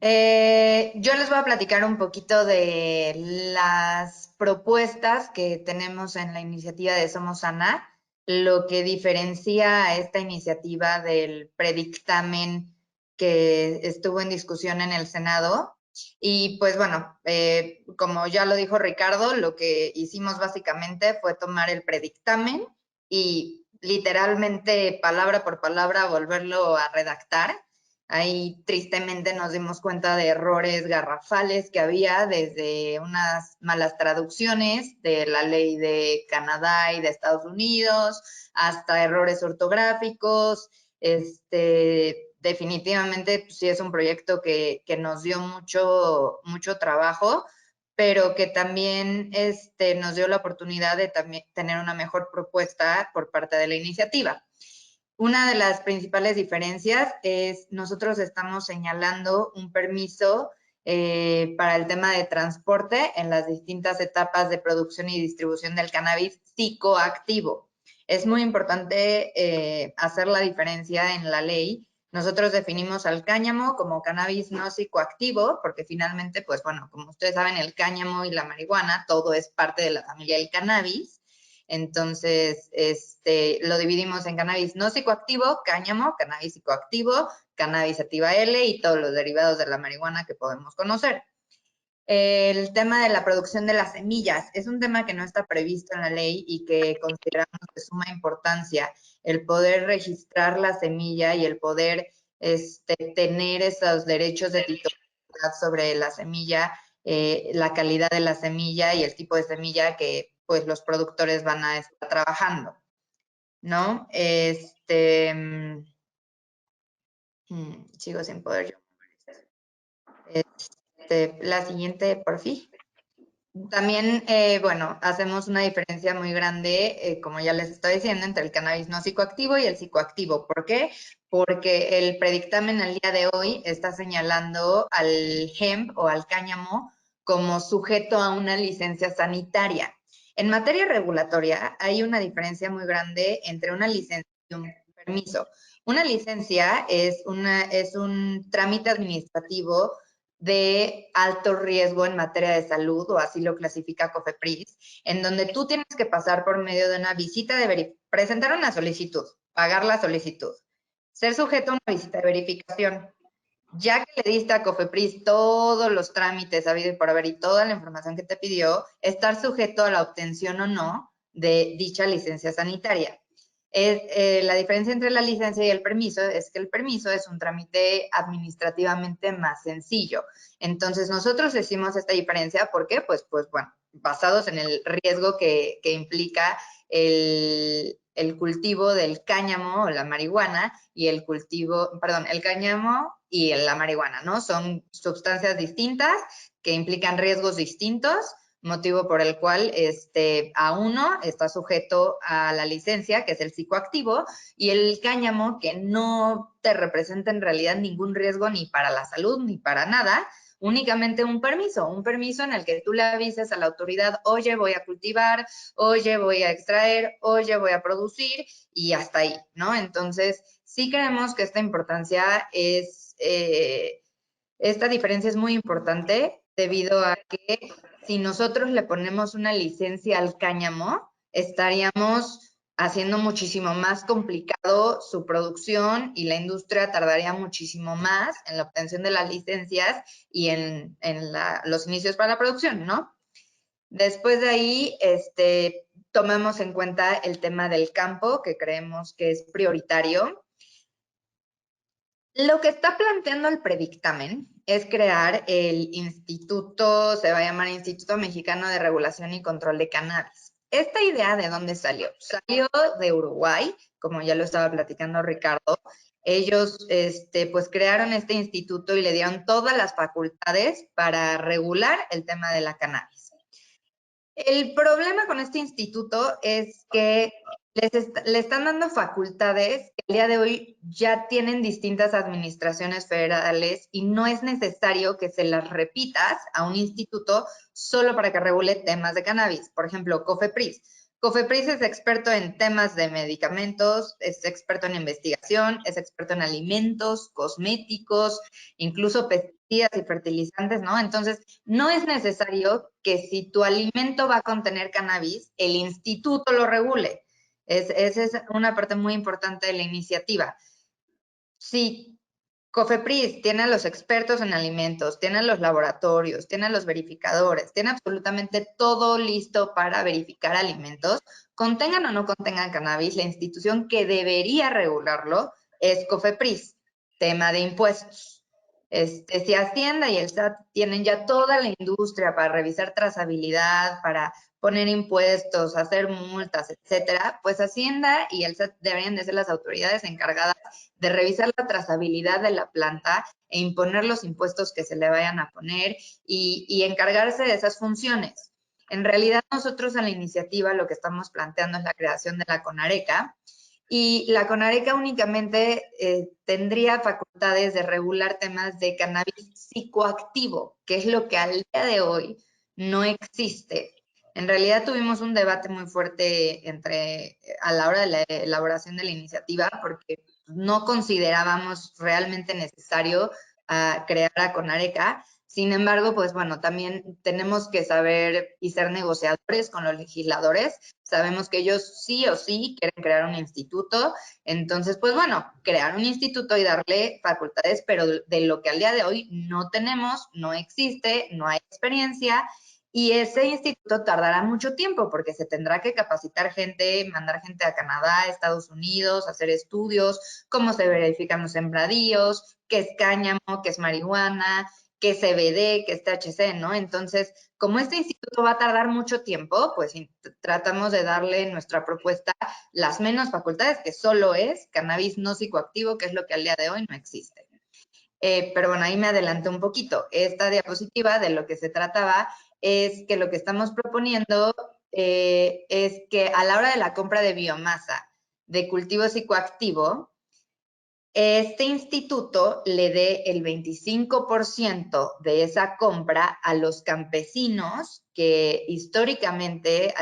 Yo les voy a platicar un poquito de las propuestas que tenemos en la iniciativa de Somos Sana, lo que diferencia a esta iniciativa del predictamen que estuvo en discusión en el Senado. Y pues bueno, como ya lo dijo Ricardo, lo que hicimos básicamente fue tomar el predictamen y literalmente palabra por palabra volverlo a redactar. Ahí tristemente nos dimos cuenta de errores garrafales que había, desde unas malas traducciones de la ley de Canadá y de Estados Unidos, hasta errores ortográficos. Definitivamente pues, sí es un proyecto que nos dio mucho trabajo, pero que también nos dio la oportunidad de también tener una mejor propuesta por parte de la iniciativa. Una de las principales diferencias es nosotros estamos señalando un permiso para el tema de transporte en las distintas etapas de producción y distribución del cannabis psicoactivo. Es muy importante hacer la diferencia en la ley. Nosotros definimos al cáñamo como cannabis no psicoactivo, porque finalmente, pues bueno, como ustedes saben, el cáñamo y la marihuana, todo es parte de la familia del cannabis. Entonces, lo dividimos en cannabis no psicoactivo, cáñamo, cannabis psicoactivo, cannabis sativa L y todos los derivados de la marihuana que podemos conocer. El tema de la producción de las semillas es un tema que no está previsto en la ley y que consideramos de suma importancia. El poder registrar la semilla y el poder tener esos derechos de titularidad sobre la semilla, la calidad de la semilla y el tipo de semilla que pues los productores van a estar trabajando, ¿no? Sigo sin poder yo. La siguiente, por fin. También, bueno, hacemos una diferencia muy grande, como ya les estoy diciendo, entre el cannabis no psicoactivo y el psicoactivo. ¿Por qué? Porque el predictamen al día de hoy está señalando al hemp o al cáñamo como sujeto a una licencia sanitaria. En materia regulatoria hay una diferencia muy grande entre una licencia y un permiso. Una licencia es un trámite administrativo de alto riesgo en materia de salud, o así lo clasifica COFEPRIS, en donde tú tienes que pasar por medio de una visita de presentar una solicitud, pagar la solicitud, ser sujeto a una visita de verificación. Ya que le diste a COFEPRIS todos los trámites habido y por haber y toda la información que te pidió, estar sujeto a la obtención o no de dicha licencia sanitaria. La diferencia entre la licencia y el permiso es que el permiso es un trámite administrativamente más sencillo. Entonces, nosotros decimos esta diferencia, ¿por qué? Pues bueno, basados en el riesgo que implica el cultivo del cáñamo o la marihuana y el cáñamo y la marihuana, ¿no? Son sustancias distintas que implican riesgos distintos, motivo por el cual a uno está sujeto a la licencia, que es el psicoactivo, y el cáñamo, que no te representa en realidad ningún riesgo ni para la salud ni para nada, únicamente un permiso en el que tú le avises a la autoridad, oye, voy a cultivar, oye, voy a extraer, oye, voy a producir, y hasta ahí, ¿no? Entonces, sí creemos que esta diferencia es muy importante debido a que si nosotros le ponemos una licencia al cáñamo, estaríamos haciendo muchísimo más complicado su producción y la industria tardaría muchísimo más en la obtención de las licencias y en los inicios para la producción, ¿no? Después de ahí, tomamos en cuenta el tema del campo, que creemos que es prioritario. Lo que está planteando el predictamen es crear el instituto, se va a llamar Instituto Mexicano de Regulación y Control de Cannabis. ¿Esta idea de dónde salió? Salió de Uruguay, como ya lo estaba platicando Ricardo. Ellos, pues crearon este instituto y le dieron todas las facultades para regular el tema de la cannabis. El problema con este instituto es que le están dando facultades que al día de hoy ya tienen distintas administraciones federales y no es necesario que se las repitas a un instituto solo para que regule temas de cannabis. Por ejemplo, COFEPRIS. COFEPRIS es experto en temas de medicamentos, es experto en investigación, es experto en alimentos, cosméticos, incluso pesticidas y fertilizantes, ¿no? Entonces, no es necesario que si tu alimento va a contener cannabis, el instituto lo regule. Esa es una parte muy importante de la iniciativa. Si COFEPRIS tiene a los expertos en alimentos, tiene a los laboratorios, tiene a los verificadores, tiene absolutamente todo listo para verificar alimentos, contengan o no contengan cannabis, la institución que debería regularlo es COFEPRIS, tema de impuestos. Si Hacienda y el SAT tienen ya toda la industria para revisar trazabilidad, para poner impuestos, hacer multas, etcétera, pues Hacienda y el SAT deberían de ser las autoridades encargadas de revisar la trazabilidad de la planta e imponer los impuestos que se le vayan a poner y encargarse de esas funciones. En realidad, nosotros en la iniciativa lo que estamos planteando es la creación de la CONARECA, y la CONARECA únicamente tendría facultades de regular temas de cannabis psicoactivo, que es lo que al día de hoy no existe. En realidad tuvimos un debate muy fuerte a la hora de la elaboración de la iniciativa porque no considerábamos realmente necesario crear a CONARECA. Sin embargo, pues bueno, también tenemos que saber y ser negociadores con los legisladores. Sabemos que ellos sí o sí quieren crear un instituto. Entonces, pues bueno, crear un instituto y darle facultades, pero de lo que al día de hoy no tenemos, no existe, no hay experiencia. Y ese instituto tardará mucho tiempo porque se tendrá que capacitar gente, mandar gente a Canadá, Estados Unidos, hacer estudios, cómo se verifican los sembradíos, qué es cáñamo, qué es marihuana, qué es CBD, qué es THC, ¿no? Entonces, como este instituto va a tardar mucho tiempo, pues tratamos de darle en nuestra propuesta las menos facultades, que solo es cannabis no psicoactivo, que es lo que al día de hoy no existe. Pero bueno, ahí me adelanté un poquito. Esta diapositiva de lo que se trataba es que lo que estamos proponiendo es que a la hora de la compra de biomasa de cultivo psicoactivo, este instituto le dé el 25% de esa compra a los campesinos que históricamente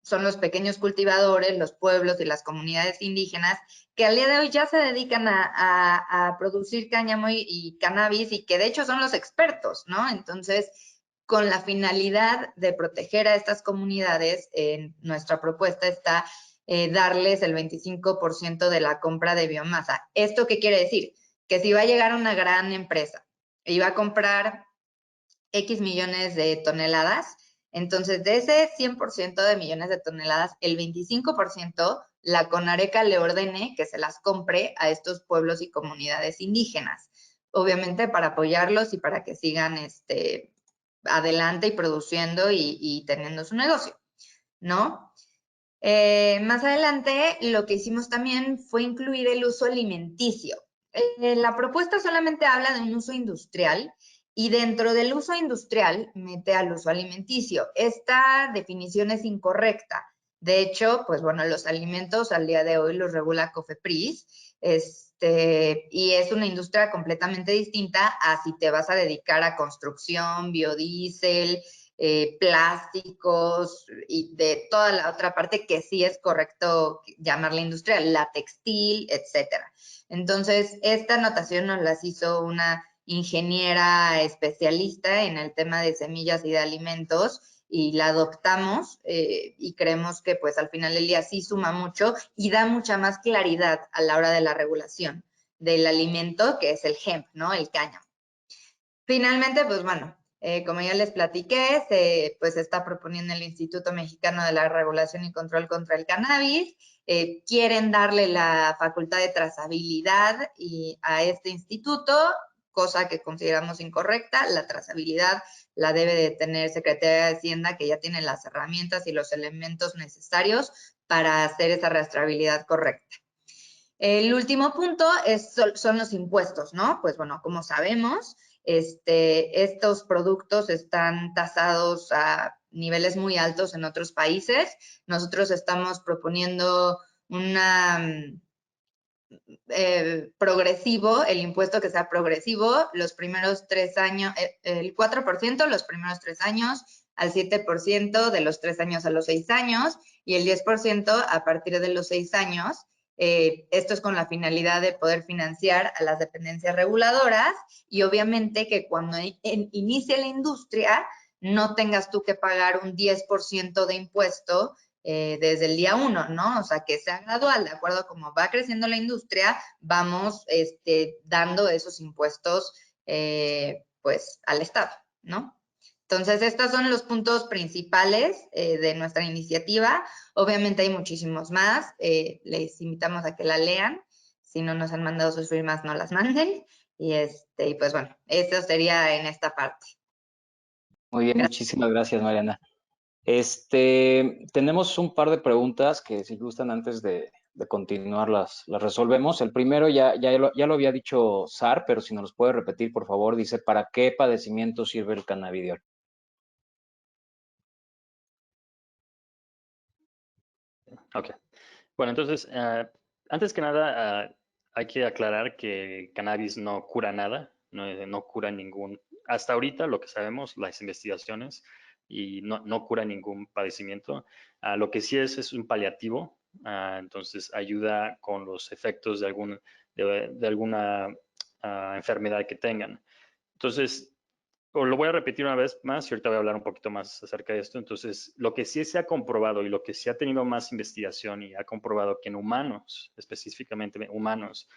son los pequeños cultivadores, los pueblos y las comunidades indígenas que al día de hoy ya se dedican a producir cáñamo y cannabis y que de hecho son los expertos, ¿no? Entonces, con la finalidad de proteger a estas comunidades, en nuestra propuesta está darles el 25% de la compra de biomasa. ¿Esto qué quiere decir? Que si va a llegar una gran empresa y va a comprar X millones de toneladas, entonces de ese 100% de millones de toneladas, el 25% la CONARECA le ordene que se las compre a estos pueblos y comunidades indígenas, obviamente para apoyarlos y para que sigan adelante y produciendo y teniendo su negocio, ¿no? Más adelante, lo que hicimos también fue incluir el uso alimenticio. La propuesta solamente habla de un uso industrial y dentro del uso industrial mete al uso alimenticio. Esta definición es incorrecta. De hecho, pues bueno, los alimentos al día de hoy los regula COFEPRIS, y es una industria completamente distinta a si te vas a dedicar a construcción, biodiesel, plásticos y de toda la otra parte que sí es correcto llamarla industrial, la textil, etcétera. Entonces, esta anotación nos las hizo una ingeniera especialista en el tema de semillas y de alimentos y la adoptamos y creemos que pues al final del día sí suma mucho y da mucha más claridad a la hora de la regulación del alimento que es el hemp, ¿no? El cáñamo. Finalmente, pues bueno, como ya les platiqué, se pues está proponiendo el Instituto Mexicano de la Regulación y Control contra el Cannabis. Quieren darle la facultad de trazabilidad a este instituto, cosa que consideramos incorrecta. La trazabilidad la debe de tener Secretaría de Hacienda, que ya tiene las herramientas y los elementos necesarios para hacer esa rastreabilidad correcta. El último punto son los impuestos, ¿no? Pues bueno, como sabemos, estos productos están tasados a niveles muy altos en otros países. Nosotros estamos proponiendo progresivo, el impuesto que sea progresivo, los primeros 3 años, el 4% los primeros 3 años, al 7% de los 3 años a los 6 años y el 10% a partir de los 6 años. Esto es con la finalidad de poder financiar a las dependencias reguladoras y obviamente que cuando inicie la industria no tengas tú que pagar un 10% de impuesto desde el día 1, ¿no? O sea, que sea gradual, de acuerdo a cómo va creciendo la industria, vamos dando esos impuestos pues al Estado, ¿no? Entonces, estos son los puntos principales de nuestra iniciativa. Obviamente hay muchísimos más. Les invitamos a que la lean. Si no nos han mandado sus firmas, no las manden. Y pues bueno, eso sería en esta parte. Muy bien, muchísimas gracias, Mariana. Tenemos un par de preguntas que si gustan antes de continuar las resolvemos. El primero ya lo había dicho Sar, pero si nos los puede repetir, por favor, dice, ¿para qué padecimiento sirve el cannabidiol? Ok. Bueno, entonces, antes que nada, hay que aclarar que cannabis no cura nada, no cura hasta ahorita lo que sabemos, las investigaciones, y no cura ningún padecimiento. Lo que sí es un paliativo, entonces ayuda con los efectos de alguna enfermedad que tengan. Entonces, lo voy a repetir una vez más y ahorita voy a hablar un poquito más acerca de esto. Entonces, lo que sí se ha comprobado y lo que sí ha tenido más investigación y ha comprobado que en humanos, específicamente humanos,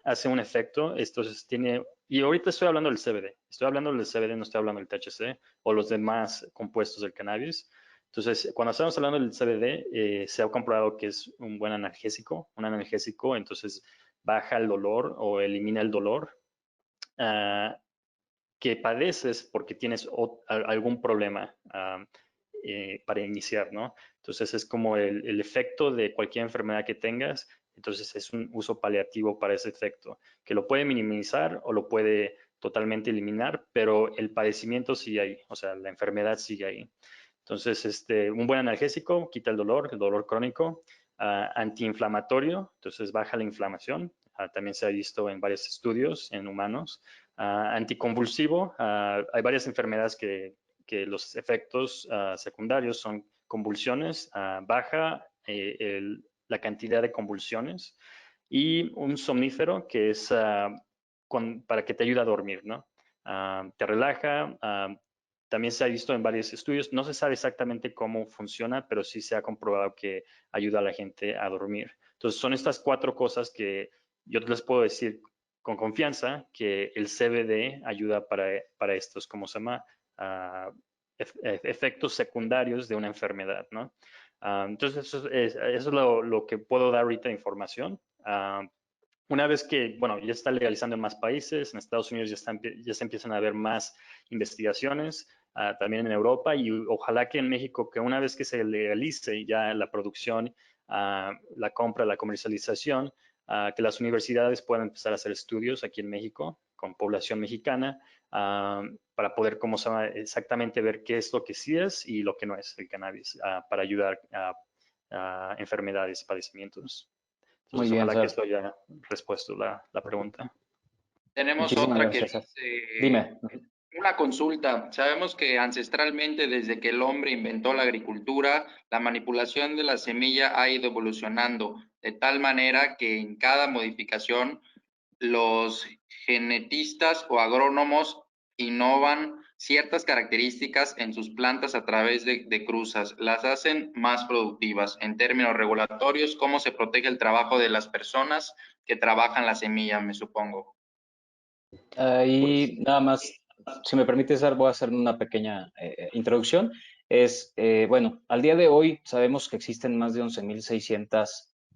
hace un efecto, entonces tiene, y ahorita estoy hablando del CBD, no estoy hablando del THC o los demás compuestos del cannabis. Entonces, cuando estamos hablando del CBD, se ha comprobado que es un buen analgésico, entonces baja el dolor o elimina el dolor que padeces porque tienes algún problema para iniciar, ¿no? Entonces es como el efecto de cualquier enfermedad que tengas, entonces es un uso paliativo para ese efecto, que lo puede minimizar o lo puede totalmente eliminar, pero el padecimiento sigue ahí, o sea, la enfermedad sigue ahí. Entonces, un buen analgésico quita el dolor crónico, antiinflamatorio, entonces baja la inflamación, también se ha visto en varios estudios en humanos, anticonvulsivo, hay varias enfermedades que los efectos secundarios son convulsiones, baja la cantidad de convulsiones y un somnífero que es para que te ayude a dormir, ¿no? Te relaja, también se ha visto en varios estudios, no se sabe exactamente cómo funciona, pero sí se ha comprobado que ayuda a la gente a dormir. Entonces son estas 4 cosas que yo les puedo decir con confianza que el CBD ayuda para estos, ¿cómo se llama? Efectos secundarios de una enfermedad, ¿no? Entonces, eso es lo que puedo dar ahorita de información. Una vez que, bueno, ya está legalizando en más países, en Estados Unidos ya se empiezan a ver más investigaciones, también en Europa y ojalá que en México, que una vez que se legalice ya la producción, la compra, la comercialización, que las universidades puedan empezar a hacer estudios aquí en México con población mexicana para poder, como se llama, exactamente ver qué es lo que sí es y lo que no es el cannabis para ayudar a enfermedades y padecimientos. Muy Entonces, bien, ojalá que Sar. esto haya respuesto la pregunta. Tenemos Muchísimas otra que gracias, Sar. dice, Dime. una consulta. Sabemos que ancestralmente, desde que el hombre inventó la agricultura, la manipulación de la semilla ha ido evolucionando, de tal manera que en cada modificación los genetistas o agrónomos innovan ciertas características en sus plantas a través de cruzas, las hacen más productivas. En términos regulatorios, ¿cómo se protege el trabajo de las personas que trabajan la semilla, me supongo? Ahí nada más, si me permite, Sar, voy a hacer una pequeña introducción. Bueno, al día de hoy sabemos que existen más de 11.600,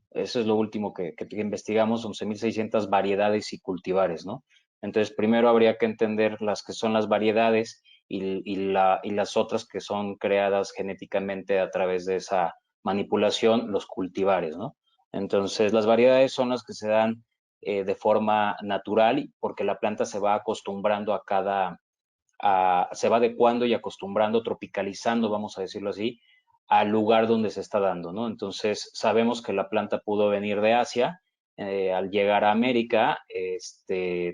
eso es lo último que investigamos, 11.600 variedades y cultivares, ¿no? Entonces, primero habría que entender las que son las variedades y las otras que son creadas genéticamente a través de esa manipulación, los cultivares, ¿no? Entonces, las variedades son las que se dan de forma natural, porque la planta se va acostumbrando se va adecuando y acostumbrando, tropicalizando, vamos a decirlo así, al lugar donde se está dando, ¿no? Entonces, sabemos que la planta pudo venir de Asia, al llegar a América,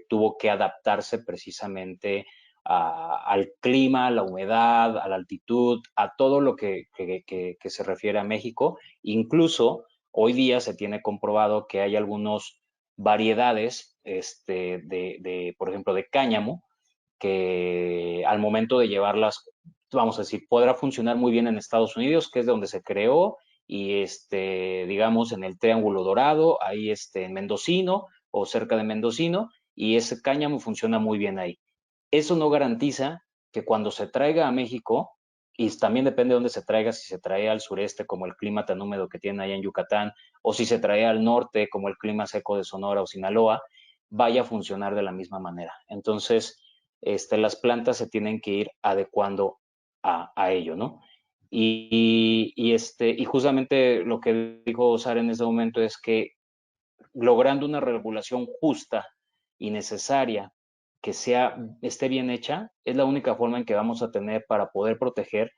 tuvo que adaptarse precisamente al clima, a la humedad, a la altitud, a todo lo que se refiere a México. Incluso hoy día se tiene comprobado que hay algunos variedades por ejemplo, de cáñamo, que al momento de llevarlas, vamos a decir, podrá funcionar muy bien en Estados Unidos, que es de donde se creó, y digamos, en el Triángulo Dorado, ahí en Mendocino o cerca de Mendocino, y ese cáñamo funciona muy bien ahí. Eso no garantiza que cuando se traiga a México, y también depende de dónde se traiga, si se trae al sureste como el clima tan húmedo que tiene allá en Yucatán, o si se trae al norte como el clima seco de Sonora o Sinaloa, vaya a funcionar de la misma manera. Entonces, las plantas se tienen que ir adecuando a ello, ¿no? Y justamente lo que dijo Sara en este momento es que logrando una regulación justa y necesaria que esté bien hecha, es la única forma en que vamos a tener para poder proteger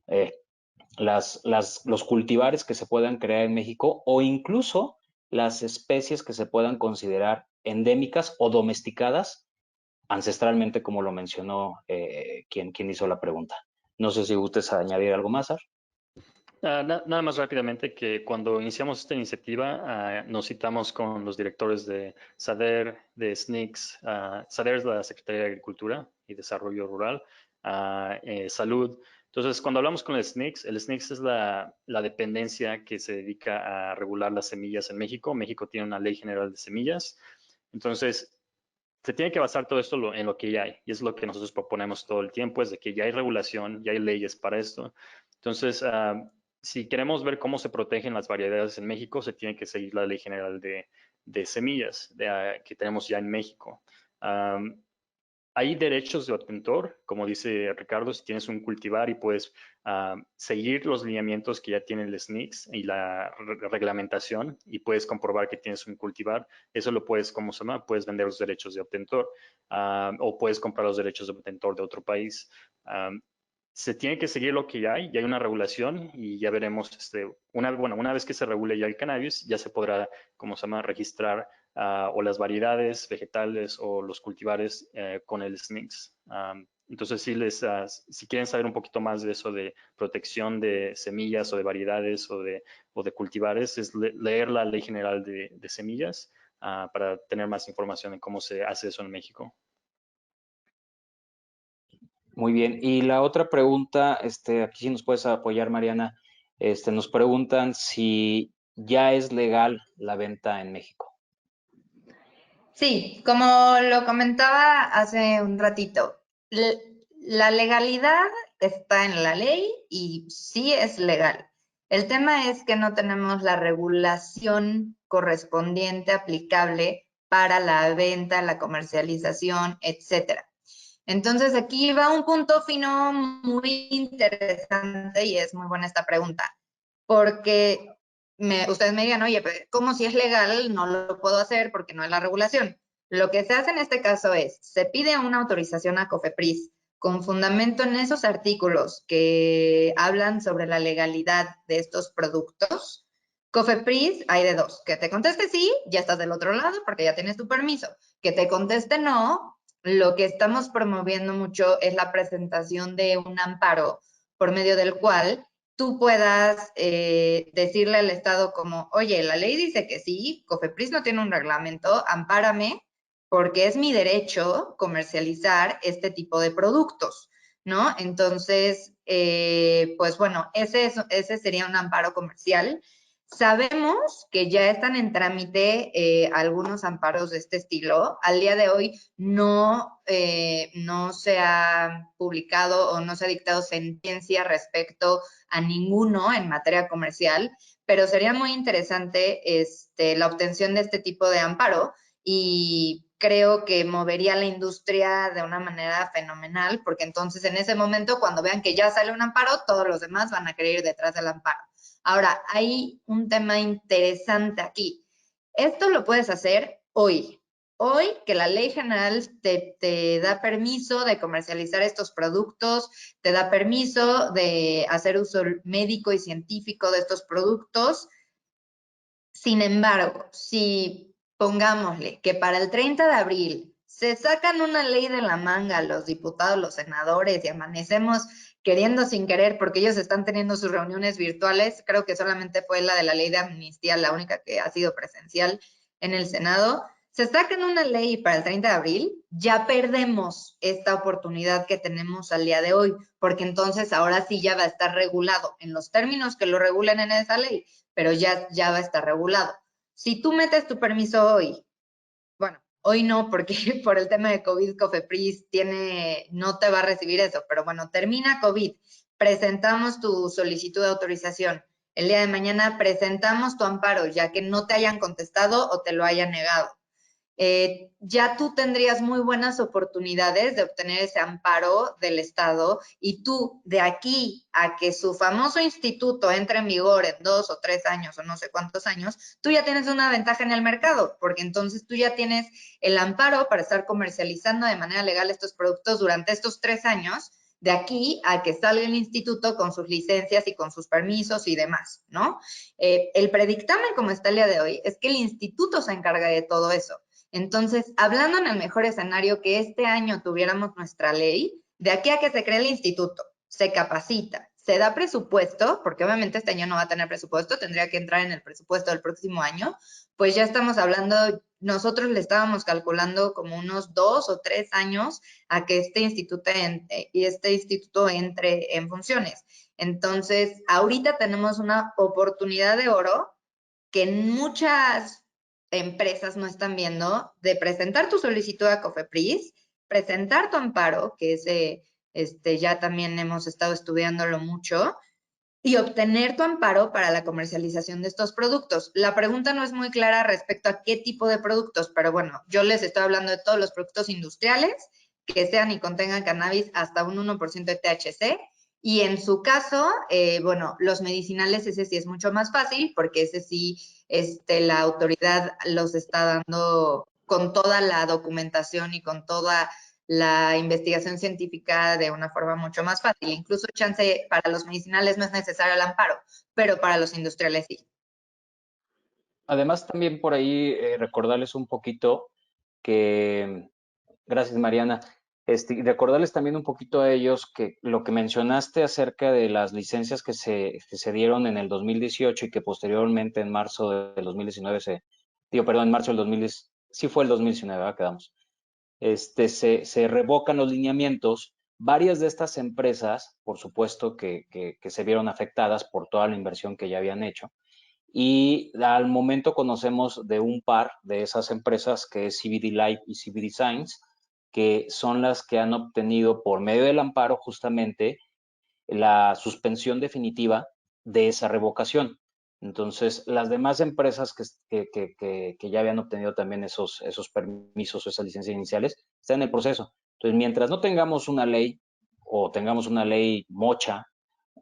eh, los cultivares que se puedan crear en México o incluso las especies que se puedan considerar endémicas o domesticadas ancestralmente, como lo mencionó quien hizo la pregunta. No sé si gustes añadir algo más, Ar. Nada más rápidamente que cuando iniciamos esta iniciativa nos citamos con los directores de SADER, de SNICS. SADER es la Secretaría de Agricultura y Desarrollo Rural, Salud. Entonces, cuando hablamos con el SNICS es la dependencia que se dedica a regular las semillas en México. México tiene una ley general de semillas. Entonces, se tiene que basar todo esto en lo que ya hay. Y es lo que nosotros proponemos todo el tiempo, es de que ya hay regulación, ya hay leyes para esto. Entonces, si queremos ver cómo se protegen las variedades en México, se tiene que seguir la ley general de semillas que tenemos ya en México. Hay derechos de obtentor, como dice Ricardo, si tienes un cultivar y puedes seguir los lineamientos que ya tiene el SNICS y la reglamentación y puedes comprobar que tienes un cultivar, eso lo puedes, ¿cómo se llama? Puedes vender los derechos de obtentor o puedes comprar los derechos de obtentor de otro país. Se tiene que seguir lo que ya hay una regulación y ya veremos, una vez que se regule ya el cannabis, ya se podrá, ¿cómo se llama?, registrar o las variedades vegetales o los cultivares con el SNICS. Entonces, si quieren saber un poquito más de eso de protección de semillas o de variedades o de cultivares, es leer la Ley General de Semillas para tener más información en cómo se hace eso en México. Muy bien. Y la otra pregunta, aquí sí nos puedes apoyar, Mariana. Nos preguntan si ya es legal la venta en México. Sí, como lo comentaba hace un ratito, la legalidad está en la ley y sí es legal. El tema es que no tenemos la regulación correspondiente aplicable para la venta, la comercialización, etcétera. Entonces aquí va un punto fino muy interesante y es muy buena esta pregunta, porque ustedes me digan, oye, pero ¿cómo si es legal no lo puedo hacer porque no es la regulación? Lo que se hace en este caso es, se pide una autorización a COFEPRIS con fundamento en esos artículos que hablan sobre la legalidad de estos productos. COFEPRIS hay de dos, que te conteste sí, ya estás del otro lado porque ya tienes tu permiso, que te conteste no. Lo que estamos promoviendo mucho es la presentación de un amparo por medio del cual tú puedas decirle al Estado como, oye, la ley dice que sí, COFEPRIS no tiene un reglamento, ampárame porque es mi derecho comercializar este tipo de productos, ¿no? Entonces, pues bueno, ese sería un amparo comercial. Sabemos que ya están en trámite algunos amparos de este estilo. Al día de hoy no se ha publicado o no se ha dictado sentencia respecto a ninguno en materia comercial, pero sería muy interesante la obtención de este tipo de amparo y creo que movería la industria de una manera fenomenal, porque entonces en ese momento cuando vean que ya sale un amparo, todos los demás van a querer ir detrás del amparo. Ahora, hay un tema interesante aquí. Esto lo puedes hacer hoy. Hoy que la ley general te da permiso de comercializar estos productos, te da permiso de hacer uso médico y científico de estos productos. Sin embargo, si pongámosle que para el 30 de abril se sacan una ley de la manga los diputados, los senadores y amanecemos queriendo sin querer porque ellos están teniendo sus reuniones virtuales, creo que solamente fue la de la ley de amnistía la única que ha sido presencial en el Senado, se sacan una ley para el 30 de abril, ya perdemos esta oportunidad que tenemos al día de hoy, porque entonces ahora sí ya va a estar regulado en los términos que lo regulen en esa ley, pero ya va a estar regulado. Si tú metes tu permiso hoy, bueno, hoy no, porque por el tema de COVID, COFEPRIS no te va a recibir eso, pero bueno, termina COVID, presentamos tu solicitud de autorización. El día de mañana presentamos tu amparo, ya que no te hayan contestado o te lo hayan negado. Ya tú tendrías muy buenas oportunidades de obtener ese amparo del Estado y tú de aquí a que su famoso instituto entre en vigor en 2 o 3 años o no sé cuántos años, tú ya tienes una ventaja en el mercado porque entonces tú ya tienes el amparo para estar comercializando de manera legal estos productos durante estos 3 años de aquí a que salga el instituto con sus licencias y con sus permisos y demás, ¿no? El predictamen como está el día de hoy es que el instituto se encarga de todo eso. Entonces, hablando en el mejor escenario que este año tuviéramos nuestra ley, de aquí a que se cree el instituto, se capacita, se da presupuesto, porque obviamente este año no va a tener presupuesto, tendría que entrar en el presupuesto del próximo año, pues ya estamos hablando nosotros le estábamos calculando como unos 2 o 3 años a que este instituto entre en funciones. Entonces, ahorita tenemos una oportunidad de oro que muchas empresas no están viendo, de presentar tu solicitud a COFEPRIS, presentar tu amparo, que ese ya también hemos estado estudiándolo mucho, y obtener tu amparo para la comercialización de estos productos. La pregunta no es muy clara respecto a qué tipo de productos, pero bueno, yo les estoy hablando de todos los productos industriales que sean y contengan cannabis hasta un 1% de THC. Y en su caso, bueno, los medicinales, ese sí es mucho más fácil, porque ese sí, la autoridad los está dando con toda la documentación y con toda la investigación científica de una forma mucho más fácil. Incluso, chance, para los medicinales no es necesario el amparo, pero para los industriales sí. Además, también por ahí recordarles un poquito que, gracias Mariana, y recordarles también un poquito a ellos que lo que mencionaste acerca de las licencias que se dieron en el 2018 y que posteriormente en marzo del 2019 en marzo del 2010, sí fue el 2019, ¿verdad? Quedamos. Se revocan los lineamientos. Varias de estas empresas, por supuesto, que se vieron afectadas por toda la inversión que ya habían hecho. Y al momento conocemos de un par de esas empresas, que es CBD Life y CBD Science, que son las que han obtenido por medio del amparo justamente la suspensión definitiva de esa revocación. Entonces, las demás empresas que ya habían obtenido también esos permisos, esas licencias iniciales, están en el proceso. Entonces, mientras no tengamos una ley o tengamos una ley mocha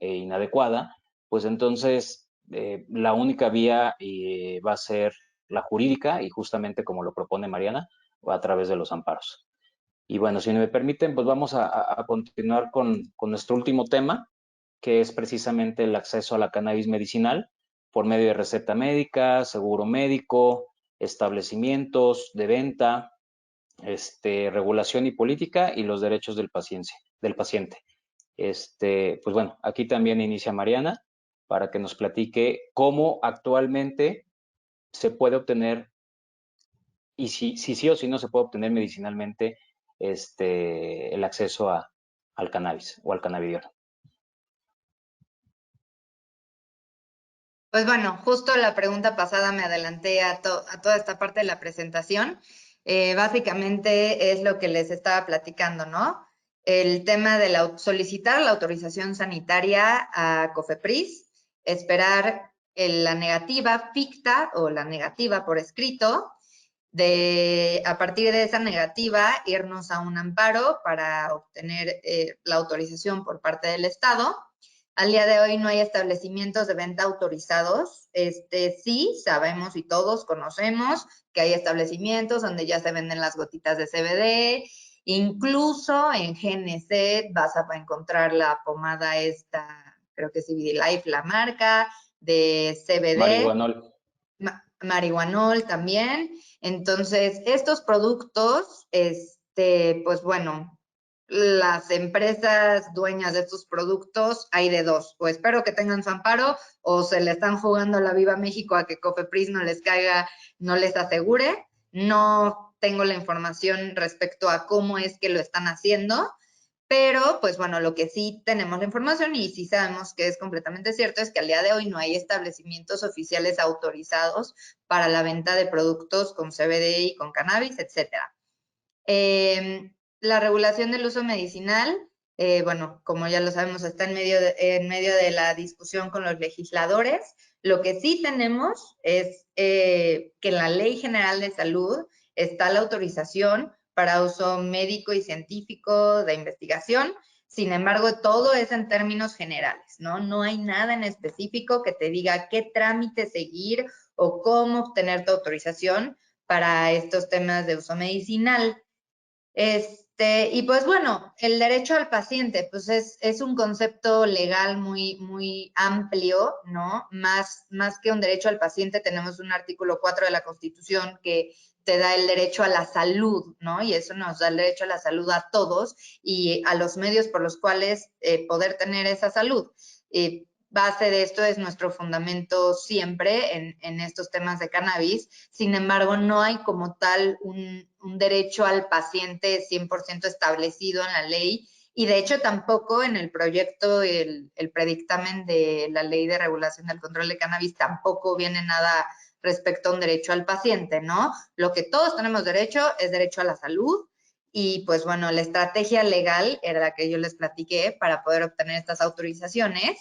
e inadecuada, pues entonces la única vía va a ser la jurídica y justamente como lo propone Mariana, a través de los amparos. Y bueno, si me permiten, pues vamos a continuar con nuestro último tema, que es precisamente el acceso a la cannabis medicinal por medio de receta médica, seguro médico, establecimientos de venta, regulación y política y los derechos del paciente. Pues bueno, aquí también inicia Mariana para que nos platique cómo actualmente se puede obtener y si sí o si no se puede obtener medicinalmente el acceso al cannabis o al cannabidiol. Pues bueno, justo la pregunta pasada me adelanté a toda esta parte de la presentación. Básicamente es lo que les estaba platicando, ¿no? El tema de solicitar la autorización sanitaria a COFEPRIS, esperar la negativa ficta o la negativa por escrito, a partir de esa negativa irnos a un amparo para obtener la autorización por parte del Estado. Al día de hoy no hay establecimientos de venta autorizados. Sí, sabemos y todos conocemos que hay establecimientos donde ya se venden las gotitas de CBD. Incluso en GNC vas a encontrar la pomada esta, creo que es CBD Life, la marca de CBD. Marihuanol. Marihuanol también. Entonces, estos productos, pues bueno, las empresas dueñas de estos productos hay de dos, o espero que tengan su amparo o se le están jugando la Viva México a que COFEPRIS no les caiga, no les asegure. No tengo la información respecto a cómo es que lo están haciendo, pero pues bueno, lo que sí tenemos la información y sí sabemos que es completamente cierto es que al día de hoy no hay establecimientos oficiales autorizados para la venta de productos con CBD y con cannabis, etcétera. La regulación del uso medicinal, bueno, como ya lo sabemos, está en medio de la discusión con los legisladores. Lo que sí tenemos es que en la Ley General de Salud está la autorización para uso médico y científico de investigación. Sin embargo, todo es en términos generales, ¿no? No hay nada en específico que te diga qué trámite seguir o cómo obtener tu autorización para estos temas de uso medicinal. Y pues bueno, el derecho al paciente, pues es un concepto legal muy, muy amplio, ¿no? Más que un derecho al paciente, tenemos un artículo 4 de la Constitución que te da el derecho a la salud, ¿no? Y eso nos da el derecho a la salud a todos y a los medios por los cuales poder tener esa salud. base de esto, es nuestro fundamento siempre en estos temas de cannabis. Sin embargo, no hay como tal un derecho al paciente 100% establecido en la ley, y de hecho tampoco en el proyecto, el predictamen de la Ley de Regulación del Control de Cannabis, tampoco viene nada respecto a un derecho al paciente, ¿no? Lo que todos tenemos derecho es derecho a la salud. Y pues bueno, la estrategia legal era la que yo les platiqué para poder obtener estas autorizaciones,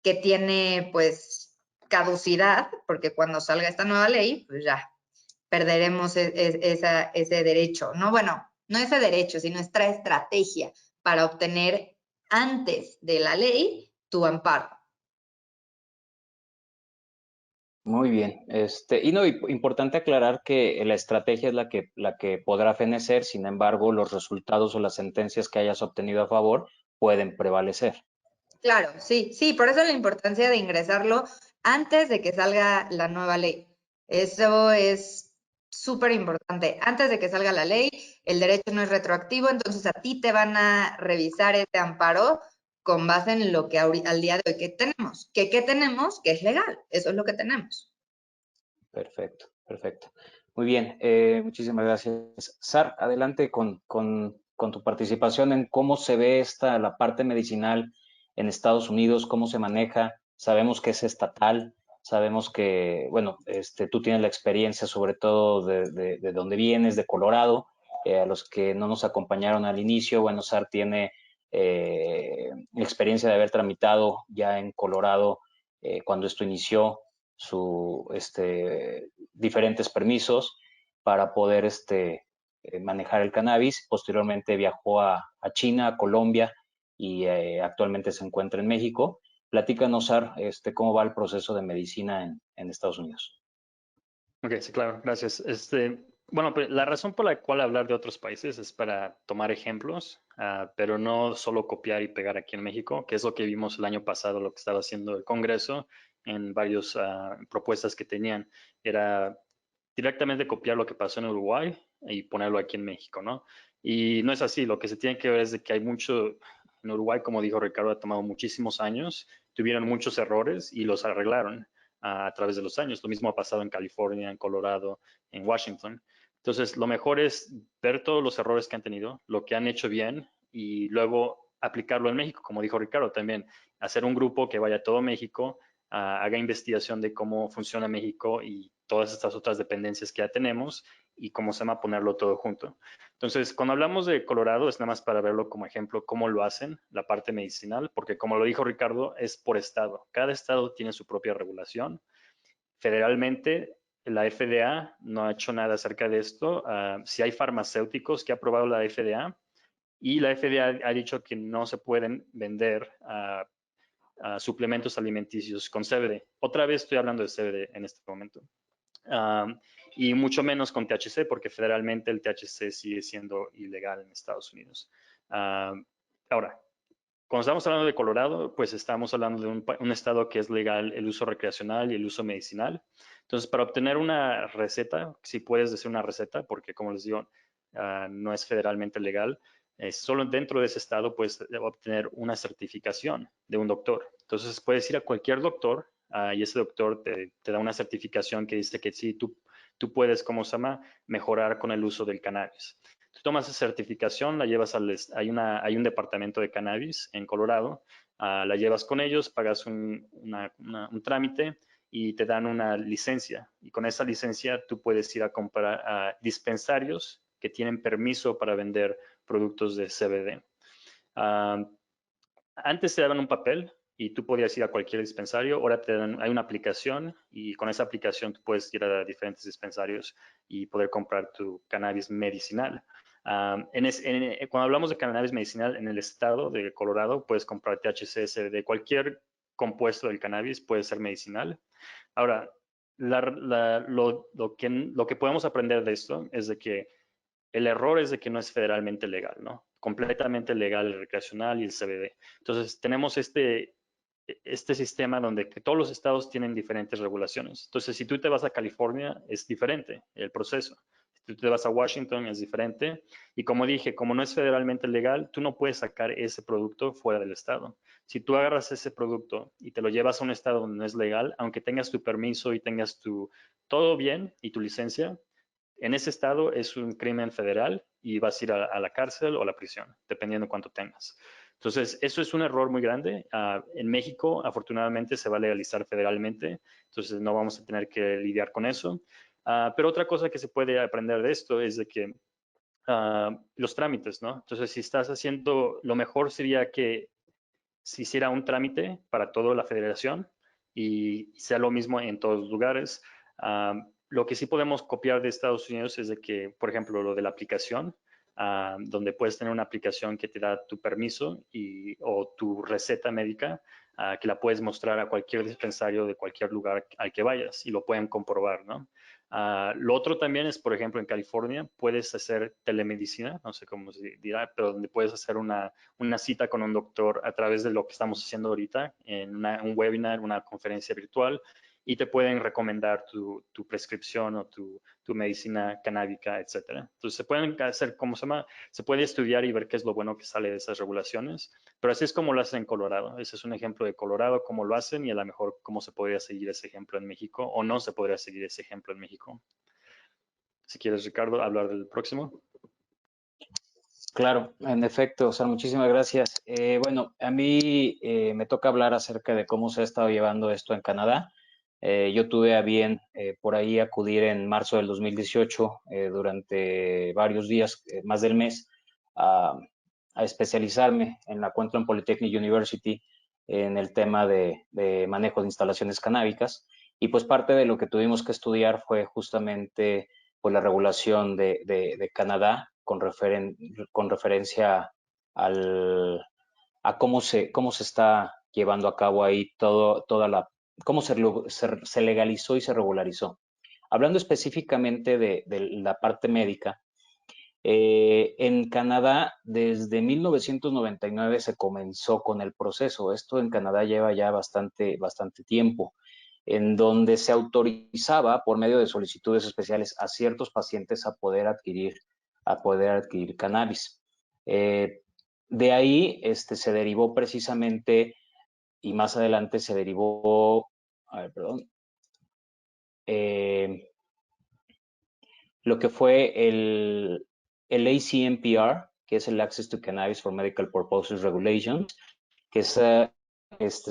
que tiene pues caducidad, porque cuando salga esta nueva ley, pues ya perderemos ese derecho, ¿no? Bueno, no ese derecho, sino nuestra estrategia para obtener antes de la ley tu amparo. Muy bien. Y no, importante aclarar que la estrategia es la que podrá fenecer, sin embargo, los resultados o las sentencias que hayas obtenido a favor pueden prevalecer. Claro, sí, sí, por eso la importancia de ingresarlo antes de que salga la nueva ley. Eso es súper importante. Antes de que salga la ley, el derecho no es retroactivo, entonces a ti te van a revisar ese amparo con base en lo que al día de hoy que tenemos. ¿Qué tenemos? Que es legal. Eso es lo que tenemos. Perfecto, perfecto. Muy bien, muchísimas gracias. Sar, adelante con tu participación en cómo se ve la parte medicinal en Estados Unidos, cómo se maneja. Sabemos que es estatal, sabemos que, bueno, tú tienes la experiencia sobre todo de donde vienes, de Colorado. A los que no nos acompañaron al inicio, bueno, Sar tiene la experiencia de haber tramitado ya en Colorado cuando esto inició diferentes permisos para poder manejar el cannabis. Posteriormente viajó a China, a Colombia, y actualmente se encuentra en México. Platícanos, Sar, cómo va el proceso de medicina en Estados Unidos. Ok, sí, claro, gracias. Bueno, pues, la razón por la cual hablar de otros países es para tomar ejemplos, pero no solo copiar y pegar aquí en México, que es lo que vimos el año pasado, lo que estaba haciendo el Congreso en varias propuestas que tenían. Era directamente copiar lo que pasó en Uruguay y ponerlo aquí en México, ¿no? Y no es así, lo que se tiene que ver es de que hay mucho, en Uruguay, como dijo Ricardo, ha tomado muchísimos años, tuvieron muchos errores y los arreglaron a través de los años. Lo mismo ha pasado en California, en Colorado, en Washington. Entonces, lo mejor es ver todos los errores que han tenido, lo que han hecho bien y luego aplicarlo en México, como dijo Ricardo también, hacer un grupo que vaya a todo México, haga investigación de cómo funciona México y todas estas otras dependencias que ya tenemos y cómo se llama ponerlo todo junto. Entonces, cuando hablamos de Colorado, es nada más para verlo como ejemplo, cómo lo hacen, la parte medicinal, porque como lo dijo Ricardo, es por estado. Cada estado tiene su propia regulación. Federalmente, la FDA no ha hecho nada acerca de esto. Si hay farmacéuticos que ha aprobado la FDA y la FDA ha dicho que no se pueden vender suplementos alimenticios con CBD. Otra vez estoy hablando de CBD en este momento. Y mucho menos con THC, porque federalmente el THC sigue siendo ilegal en Estados Unidos. Ahora, cuando estamos hablando de Colorado, pues estamos hablando de un estado que es legal el uso recreacional y el uso medicinal. Entonces, para obtener una receta, si puedes decir una receta, porque como les digo, no es federalmente legal, solo dentro de ese estado puedes obtener una certificación de un doctor. Entonces, puedes ir a cualquier doctor y ese doctor te da una certificación que dice que sí, tú puedes, ¿cómo se llama?, mejorar con el uso del cannabis. Tú tomas esa certificación, la llevas hay un departamento de cannabis en Colorado, la llevas con ellos, pagas un trámite y te dan una licencia. Y con esa licencia tú puedes ir a comprar a dispensarios que tienen permiso para vender productos de CBD. Antes te daban un papel y tú podías ir a cualquier dispensario, ahora hay una aplicación y con esa aplicación tú puedes ir a diferentes dispensarios y poder comprar tu cannabis medicinal. Cuando hablamos de cannabis medicinal en el estado de Colorado, puedes comprar THC, CBD, cualquier compuesto del cannabis puede ser medicinal. Ahora, lo que podemos aprender de esto es de que el error es de que no es federalmente legal, ¿no? Completamente legal el recreacional y el CBD. Entonces, tenemos este sistema donde que todos los estados tienen diferentes regulaciones. Entonces, si tú te vas a California, es diferente el proceso. Si Tú te vas a Washington, es diferente. Y como dije, como no es federalmente legal, tú no puedes sacar ese producto fuera del estado. Si tú agarras ese producto y te lo llevas a un estado donde no es legal, aunque tengas tu permiso y tengas todo bien y tu licencia, en ese estado es un crimen federal y vas a ir a la cárcel o a la prisión, dependiendo cuánto tengas. Entonces, eso es un error muy grande. En México, afortunadamente, se va a legalizar federalmente, entonces no vamos a tener que lidiar con eso. Pero otra cosa que se puede aprender de esto es de que los trámites, ¿no? Entonces, si estás haciendo, lo mejor sería que se hiciera un trámite para toda la federación y sea lo mismo en todos los lugares. Lo que sí podemos copiar de Estados Unidos es de que, por ejemplo, lo de la aplicación, donde puedes tener una aplicación que te da tu permiso o tu receta médica, que la puedes mostrar a cualquier dispensario de cualquier lugar al que vayas y lo pueden comprobar, ¿no? Lo otro también es, por ejemplo, en California puedes hacer telemedicina, no sé cómo se dirá, pero donde puedes hacer una cita con un doctor a través de lo que estamos haciendo ahorita, en un webinar, una conferencia virtual, y te pueden recomendar tu prescripción o tu medicina canábica, etcétera. Entonces se pueden hacer, ¿cómo se llama? Se puede estudiar y ver qué es lo bueno que sale de esas regulaciones, pero así es como lo hacen en Colorado. Ese es un ejemplo de Colorado, cómo lo hacen y a lo mejor cómo se podría seguir ese ejemplo en México o no se podría seguir ese ejemplo en México. Si quieres, Ricardo, hablar del próximo. Claro, en efecto, o sea, muchísimas gracias. Bueno, a mí me toca hablar acerca de cómo se ha estado llevando esto en Canadá. Yo tuve a bien por ahí acudir en marzo del 2018 durante varios días, más del mes, a especializarme en la Queensland Polytechnic University en el tema de manejo de instalaciones canábicas. Y pues parte de lo que tuvimos que estudiar fue justamente pues, la regulación de Canadá con referencia a cómo se está llevando a cabo ahí cómo se legalizó y se regularizó. Hablando específicamente de la parte médica, en Canadá, desde 1999 se comenzó con el proceso. Esto en Canadá lleva ya bastante tiempo, en donde se autorizaba por medio de solicitudes especiales a ciertos pacientes a poder adquirir cannabis. De ahí se derivó precisamente, y más adelante se derivó, a ver, perdón, lo que fue el ACMPR, que es el Access to Cannabis for Medical Purposes Regulations, que se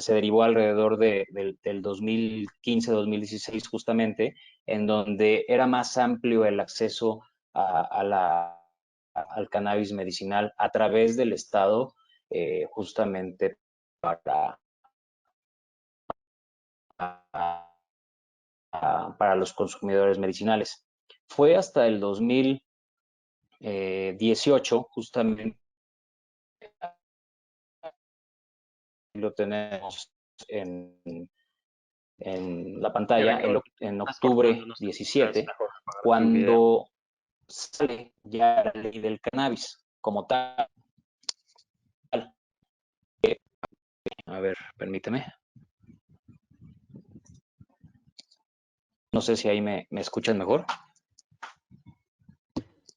derivó alrededor del 2015-2016 justamente, en donde era más amplio el acceso al cannabis medicinal a través del Estado, justamente para los consumidores medicinales. Fue hasta el 2018, justamente, lo tenemos en la pantalla, en octubre 17, cuando sale ya la ley del cannabis como tal. A ver, permíteme. No sé si ahí me escuchan mejor.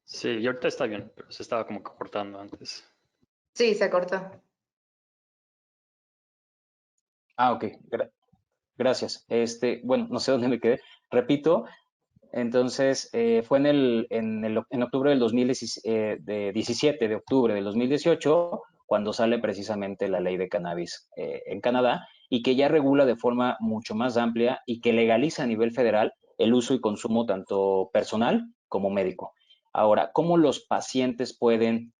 Sí, y ahorita está bien, pero se estaba como cortando antes. Sí, se cortó. Ok, gracias. Bueno, no sé dónde me quedé. Repito, entonces fue en octubre del 17 de octubre del 2018 cuando sale precisamente la ley de cannabis en Canadá y que ya regula de forma mucho más amplia y que legaliza a nivel federal el uso y consumo tanto personal como médico. Ahora, ¿cómo los pacientes pueden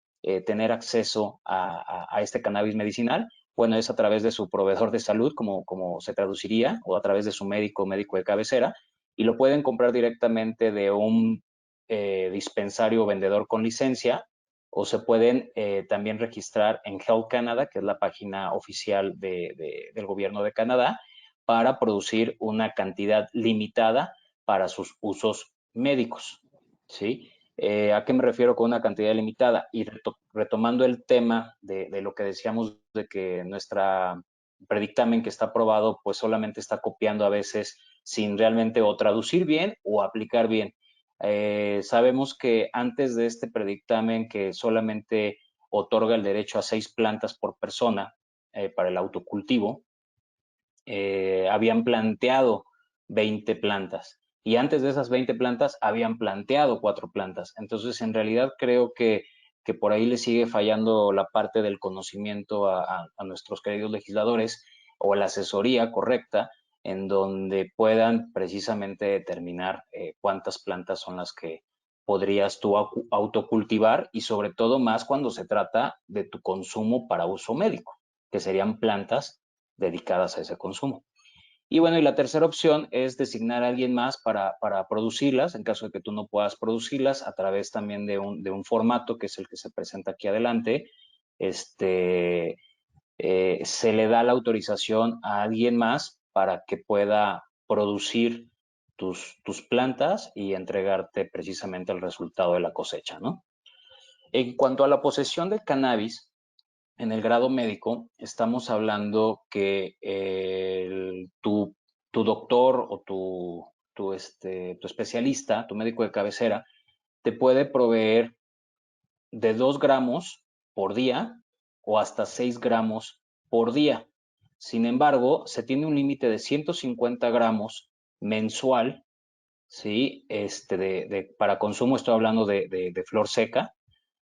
tener acceso a este cannabis medicinal? Bueno, es a través de su proveedor de salud, como se traduciría, o a través de su médico de cabecera, y lo pueden comprar directamente de un dispensario o vendedor con licencia, o se pueden también registrar en Health Canada, que es la página oficial del gobierno de Canadá, para producir una cantidad limitada para sus usos médicos, ¿sí? ¿A qué me refiero con una cantidad limitada? Y retomando el tema de lo que decíamos de que nuestra predictamen que está aprobado, pues solamente está copiando a veces sin realmente o traducir bien o aplicar bien. Sabemos que antes de este predictamen, que solamente otorga el derecho a 6 plantas por persona para el autocultivo, habían planteado 20 plantas. Y antes de esas 20 plantas habían planteado 4 plantas. Entonces, en realidad creo que por ahí le sigue fallando la parte del conocimiento a nuestros queridos legisladores, o la asesoría correcta, en donde puedan precisamente determinar cuántas plantas son las que podrías tú autocultivar, y sobre todo más cuando se trata de tu consumo para uso médico, que serían plantas dedicadas a ese consumo. Y bueno, y la tercera opción es designar a alguien más para producirlas, en caso de que tú no puedas producirlas, a través también de un formato que es el que se presenta aquí adelante. Se le da la autorización a alguien más para que pueda producir tus plantas y entregarte precisamente el resultado de la cosecha, ¿no? En cuanto a la posesión de cannabis, en el grado médico, estamos hablando que tu doctor o tu especialista, tu médico de cabecera, te puede proveer de 2 gramos por día o hasta 6 gramos por día. Sin embargo, se tiene un límite de 150 gramos mensual, ¿sí? Para consumo, estoy hablando de flor seca,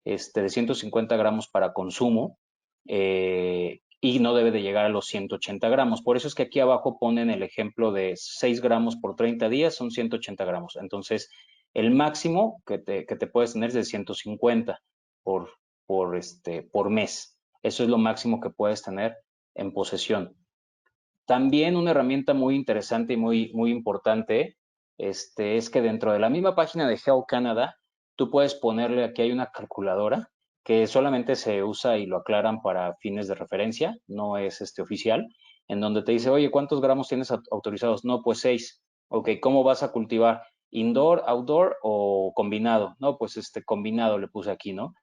de 150 gramos para consumo, y no debe de llegar a los 180 gramos. Por eso es que aquí abajo ponen el ejemplo de 6 gramos por 30 días, son 180 gramos. Entonces, el máximo que te puedes tener es de 150 por mes. Eso es lo máximo que puedes tener en posesión. También una herramienta muy interesante y muy importante es que dentro de la misma página de Health Canada, tú puedes ponerle, aquí hay una calculadora que solamente se usa, y lo aclaran para fines de referencia, no es oficial, en donde te dice, oye, ¿cuántos gramos tienes autorizados? No, pues 6. Ok, ¿cómo vas a cultivar? ¿Indoor, outdoor o combinado? No, pues combinado le puse aquí, ¿no?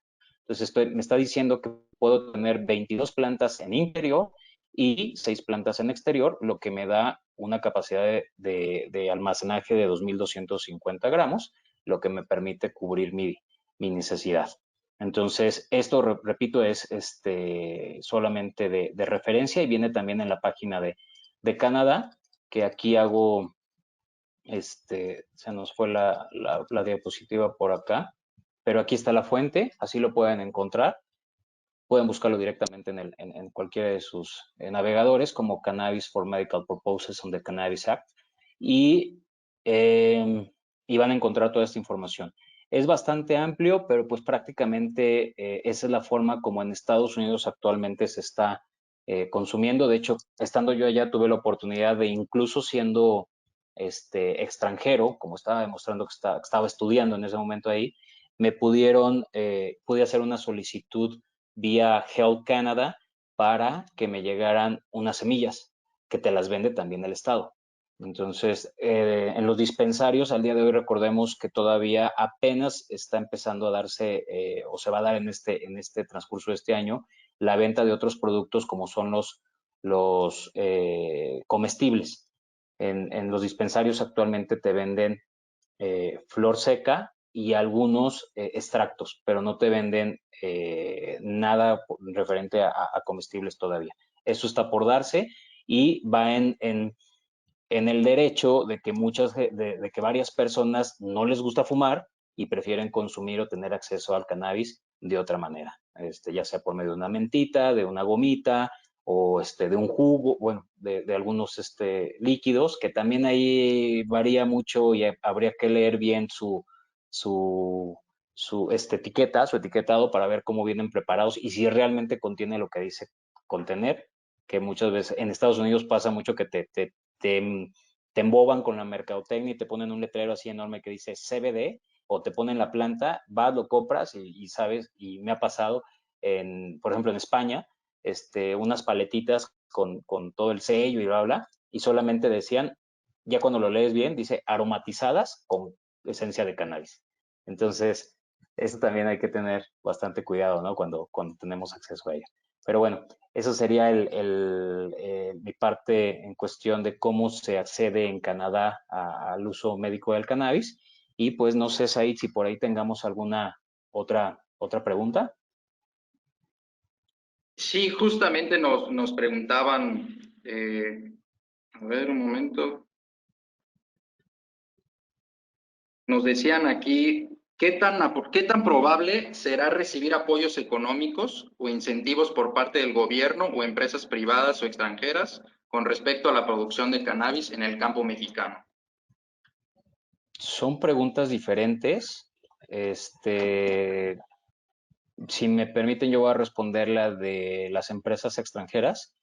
Entonces me está diciendo que puedo tener 22 plantas en interior y 6 plantas en exterior, lo que me da una capacidad de almacenaje de 2.250 gramos, lo que me permite cubrir mi necesidad. Entonces, esto, repito, es solamente de referencia, y viene también en la página de Canadá, que aquí hago, se nos fue la diapositiva por acá, pero aquí está la fuente, así lo pueden encontrar. Pueden buscarlo directamente en cualquiera de sus navegadores, como Cannabis for Medical Purposes on the Cannabis Act, y, y van a encontrar toda esta información. Es bastante amplio, pero pues prácticamente esa es la forma como en Estados Unidos actualmente se está consumiendo. De hecho, estando yo allá, tuve la oportunidad de, incluso siendo extranjero, como estaba demostrando que estaba estudiando en ese momento ahí, pude hacer una solicitud vía Health Canada para que me llegaran unas semillas que te las vende también el Estado. Entonces, en los dispensarios, al día de hoy, recordemos que todavía apenas está empezando a darse, o se va a dar en este transcurso de este año, la venta de otros productos como son los comestibles. En los dispensarios actualmente te venden flor seca y algunos extractos, pero no te venden nada referente a comestibles todavía. Eso está por darse, y va en el derecho de que de que varias personas no les gusta fumar y prefieren consumir o tener acceso al cannabis de otra manera, ya sea por medio de una mentita, de una gomita, o de un jugo, bueno, de algunos líquidos, que también ahí varía mucho, y habría que leer bien su etiqueta, su etiquetado, para ver cómo vienen preparados y si realmente contiene lo que dice contener, que muchas veces en Estados Unidos pasa mucho que te emboban con la mercadotecnia y te ponen un letrero así enorme que dice CBD, o te ponen la planta, vas, lo compras y sabes, y me ha pasado, por ejemplo, en España, unas paletitas con todo el sello y bla, bla, y solamente decían, ya cuando lo lees bien, dice aromatizadas con esencia de cannabis. Entonces, eso también hay que tener bastante cuidado, ¿no? Cuando tenemos acceso a ello. Pero bueno, eso sería mi parte en cuestión de cómo se accede en Canadá al uso médico del cannabis. Y pues no sé, Said, si por ahí tengamos alguna otra pregunta. Sí, justamente nos preguntaban, a ver un momento, nos decían aquí, ¿qué tan probable será recibir apoyos económicos o incentivos por parte del gobierno o empresas privadas o extranjeras con respecto a la producción de cannabis en el campo mexicano? Son preguntas diferentes. Si me permiten, yo voy a responder la de las empresas extranjeras.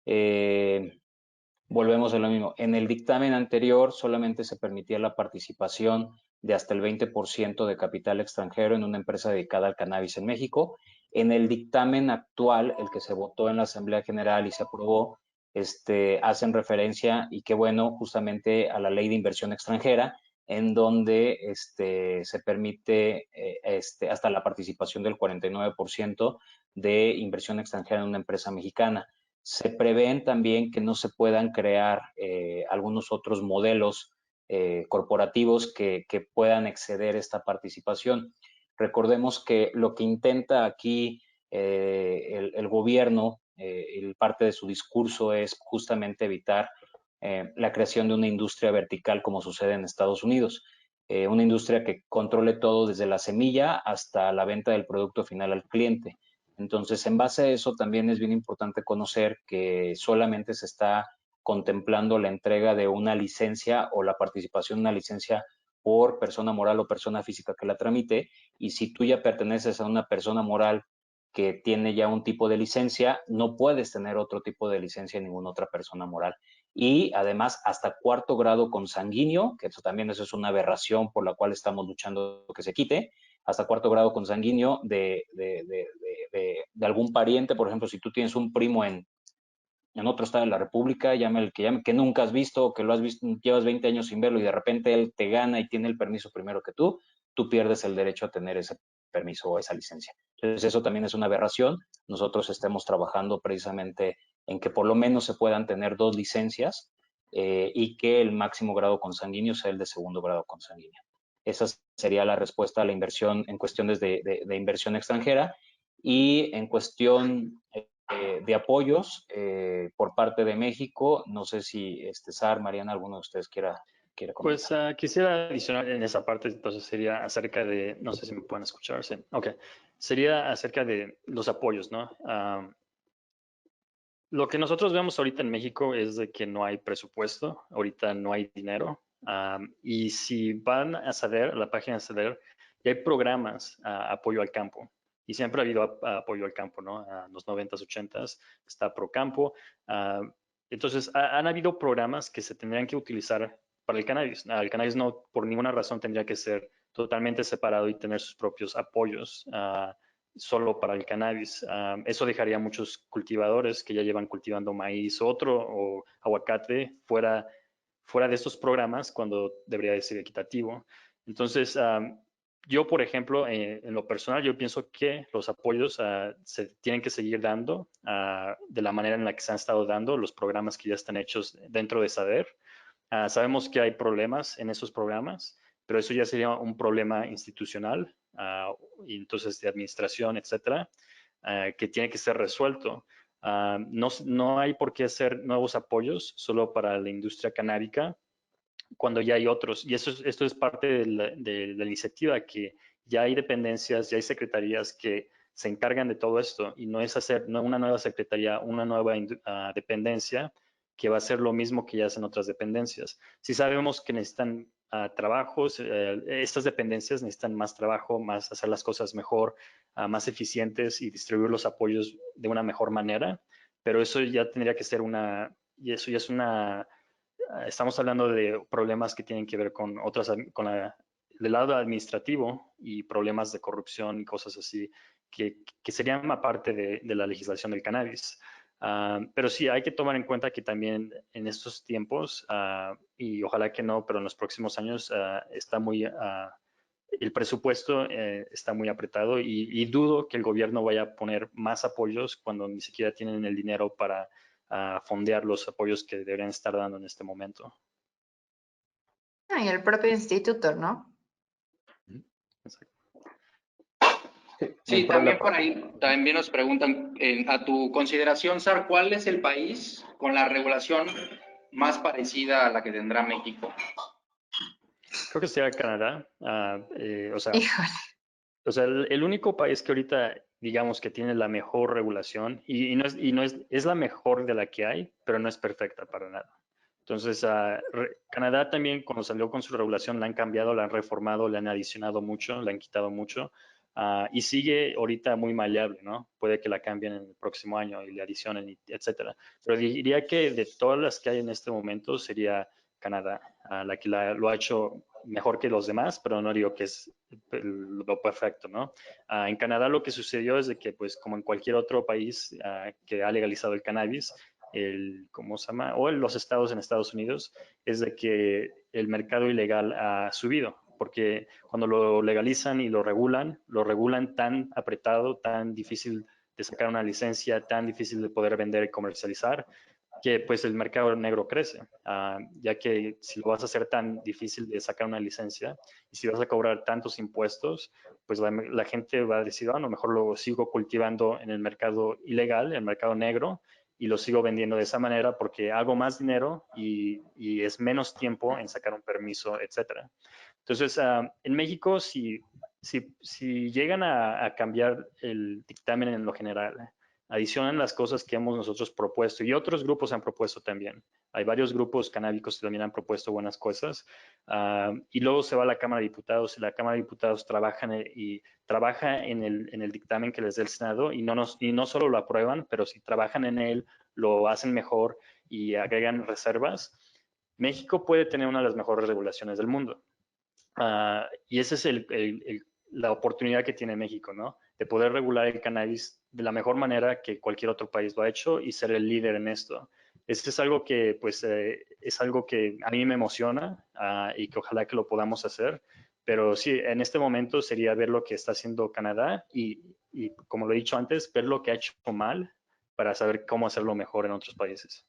Eh, Volvemos a lo mismo. En el dictamen anterior solamente se permitía la participación de hasta el 20% de capital extranjero en una empresa dedicada al cannabis en México. En el dictamen actual, el que se votó en la Asamblea General y se aprobó, hacen referencia, y qué bueno, justamente a la Ley de Inversión Extranjera, en donde se permite hasta la participación del 49% de inversión extranjera en una empresa mexicana. Se prevén también que no se puedan crear algunos otros modelos corporativos que puedan exceder esta participación. Recordemos que lo que intenta aquí el gobierno, parte de su discurso es justamente evitar la creación de una industria vertical como sucede en Estados Unidos. Una industria que controle todo desde la semilla hasta la venta del producto final al cliente. Entonces, en base a eso, también es bien importante conocer que solamente se está contemplando la entrega de una licencia o la participación en una licencia por persona moral o persona física que la tramite. Y si tú ya perteneces a una persona moral que tiene ya un tipo de licencia, no puedes tener otro tipo de licencia en ninguna otra persona moral. Y además, hasta 4º grado consanguíneo, que eso también eso es una aberración por la cual estamos luchando que se quite, hasta 4º grado consanguíneo de algún pariente. Por ejemplo, si tú tienes un primo en otro estado de la República, llame el que llame, que nunca has visto, que lo has visto, llevas 20 años sin verlo y de repente él te gana y tiene el permiso primero que tú pierdes el derecho a tener ese permiso o esa licencia. Entonces, eso también es una aberración. Nosotros estamos trabajando precisamente en que por lo menos se puedan tener 2 licencias y que el máximo grado consanguíneo sea el de 2º grado consanguíneo. Esa sería la respuesta a la inversión en cuestiones de inversión extranjera. Y en cuestión de apoyos por parte de México, no sé si Sar, Mariana, alguno de ustedes quiera comentar. Pues quisiera adicionar en esa parte, entonces sería acerca de, no sé si me pueden escuchar, sí. Ok, sería acerca de los apoyos, ¿no? Lo que nosotros vemos ahorita en México es de que no hay presupuesto, ahorita no hay dinero. Y si van a SADER, la página de SADER, ya hay programas apoyo al campo. Y siempre ha habido apoyo al campo, ¿no? A los 90s, 80s está Procampo. Entonces, han habido programas que se tendrían que utilizar para el cannabis. El cannabis no, por ninguna razón, tendría que ser totalmente separado y tener sus propios apoyos. Solo para el cannabis. Eso dejaría a muchos cultivadores que ya llevan cultivando maíz o aguacate fuera de estos programas cuando debería de ser equitativo. Entonces, yo, por ejemplo, en lo personal, yo pienso que los apoyos se tienen que seguir dando de la manera en la que se han estado dando los programas que ya están hechos dentro de SADER. Sabemos que hay problemas en esos programas, pero eso ya sería un problema institucional y entonces de administración, etcétera, que tiene que ser resuelto. No hay por qué hacer nuevos apoyos solo para la industria canábica cuando ya hay otros. Y esto es parte de la iniciativa, que ya hay dependencias, ya hay secretarías que se encargan de todo esto y no es hacer una nueva secretaría, una nueva dependencia que va a hacer lo mismo que ya hacen otras dependencias. Si sabemos que necesitan trabajos, estas dependencias necesitan más trabajo, más hacer las cosas mejor, más eficientes y distribuir los apoyos de una mejor manera, pero eso ya tendría que ser estamos hablando de problemas que tienen que ver con del lado administrativo y problemas de corrupción y cosas así que serían aparte de la legislación del cannabis. Pero sí, hay que tomar en cuenta que también en estos tiempos, y ojalá que no, pero en los próximos años el presupuesto está muy apretado y dudo que el gobierno vaya a poner más apoyos cuando ni siquiera tienen el dinero para fondear los apoyos que deberían estar dando en este momento. Y el propio instituto, ¿no? Sí, también por ahí también nos preguntan, a tu consideración, Sar, ¿cuál es el país con la regulación más parecida a la que tendrá México? Creo que sería Canadá. Híjole, O sea, el único país que ahorita, digamos, que tiene la mejor regulación, es la mejor de la que hay, pero no es perfecta para nada. Entonces, Canadá también, cuando salió con su regulación, la han cambiado, la han reformado, le han adicionado mucho, le han quitado mucho, y sigue ahorita muy maleable, ¿no? Puede que la cambien en el próximo año y le adicionen, etcétera. Pero diría que de todas las que hay en este momento sería Canadá, la que lo ha hecho mejor que los demás, pero no digo que es lo perfecto, ¿no? En Canadá lo que sucedió es de que, pues, como en cualquier otro país que ha legalizado el cannabis, ¿cómo se llama? O en los estados en Estados Unidos, es de que el mercado ilegal ha subido, porque cuando lo legalizan y lo regulan tan apretado, tan difícil de sacar una licencia, tan difícil de poder vender y comercializar, que pues el mercado negro crece, ya que si lo vas a hacer tan difícil de sacar una licencia y si vas a cobrar tantos impuestos, pues la gente va a decir, a lo mejor lo sigo cultivando en el mercado ilegal, en el mercado negro, y lo sigo vendiendo de esa manera porque hago más dinero y es menos tiempo en sacar un permiso, etcétera. Entonces, en México, si llegan a cambiar el dictamen en lo general, adicionan las cosas que hemos nosotros propuesto y otros grupos han propuesto también. Hay varios grupos canábicos que también han propuesto buenas cosas. Y luego se va a la Cámara de Diputados y la Cámara de Diputados trabaja en el dictamen que les dé el Senado y no solo lo aprueban, pero si trabajan en él, lo hacen mejor y agregan reservas. México puede tener una de las mejores regulaciones del mundo. Y esa es la oportunidad que tiene México, ¿no? De poder regular el cannabis de la mejor manera que cualquier otro país lo ha hecho y ser el líder en esto. Este es algo que, pues, es algo que a mí me emociona y que ojalá que lo podamos hacer. Pero sí, en este momento sería ver lo que está haciendo Canadá y como lo he dicho antes, ver lo que ha hecho mal para saber cómo hacerlo mejor en otros países.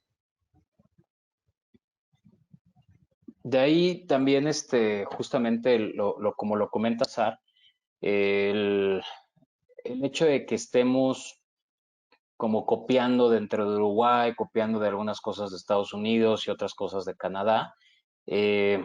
De ahí también, justamente, como lo comenta Sar, el, el hecho de que estemos como copiando dentro de Uruguay, copiando de algunas cosas de Estados Unidos y otras cosas de Canadá, eh,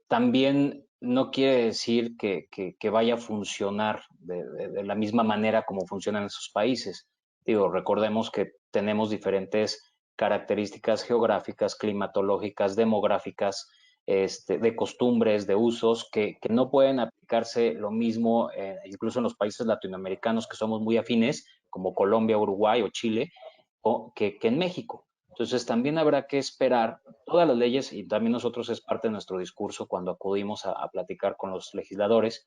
también no quiere decir que vaya a funcionar de la misma manera como funcionan esos países. Digo, recordemos que tenemos diferentes características geográficas, climatológicas, demográficas, de costumbres, de usos, que no pueden aplicarse lo mismo, incluso en los países latinoamericanos que somos muy afines, como Colombia, Uruguay o Chile, que en México. Entonces también habrá que esperar todas las leyes, y también nosotros es parte de nuestro discurso cuando acudimos a platicar con los legisladores,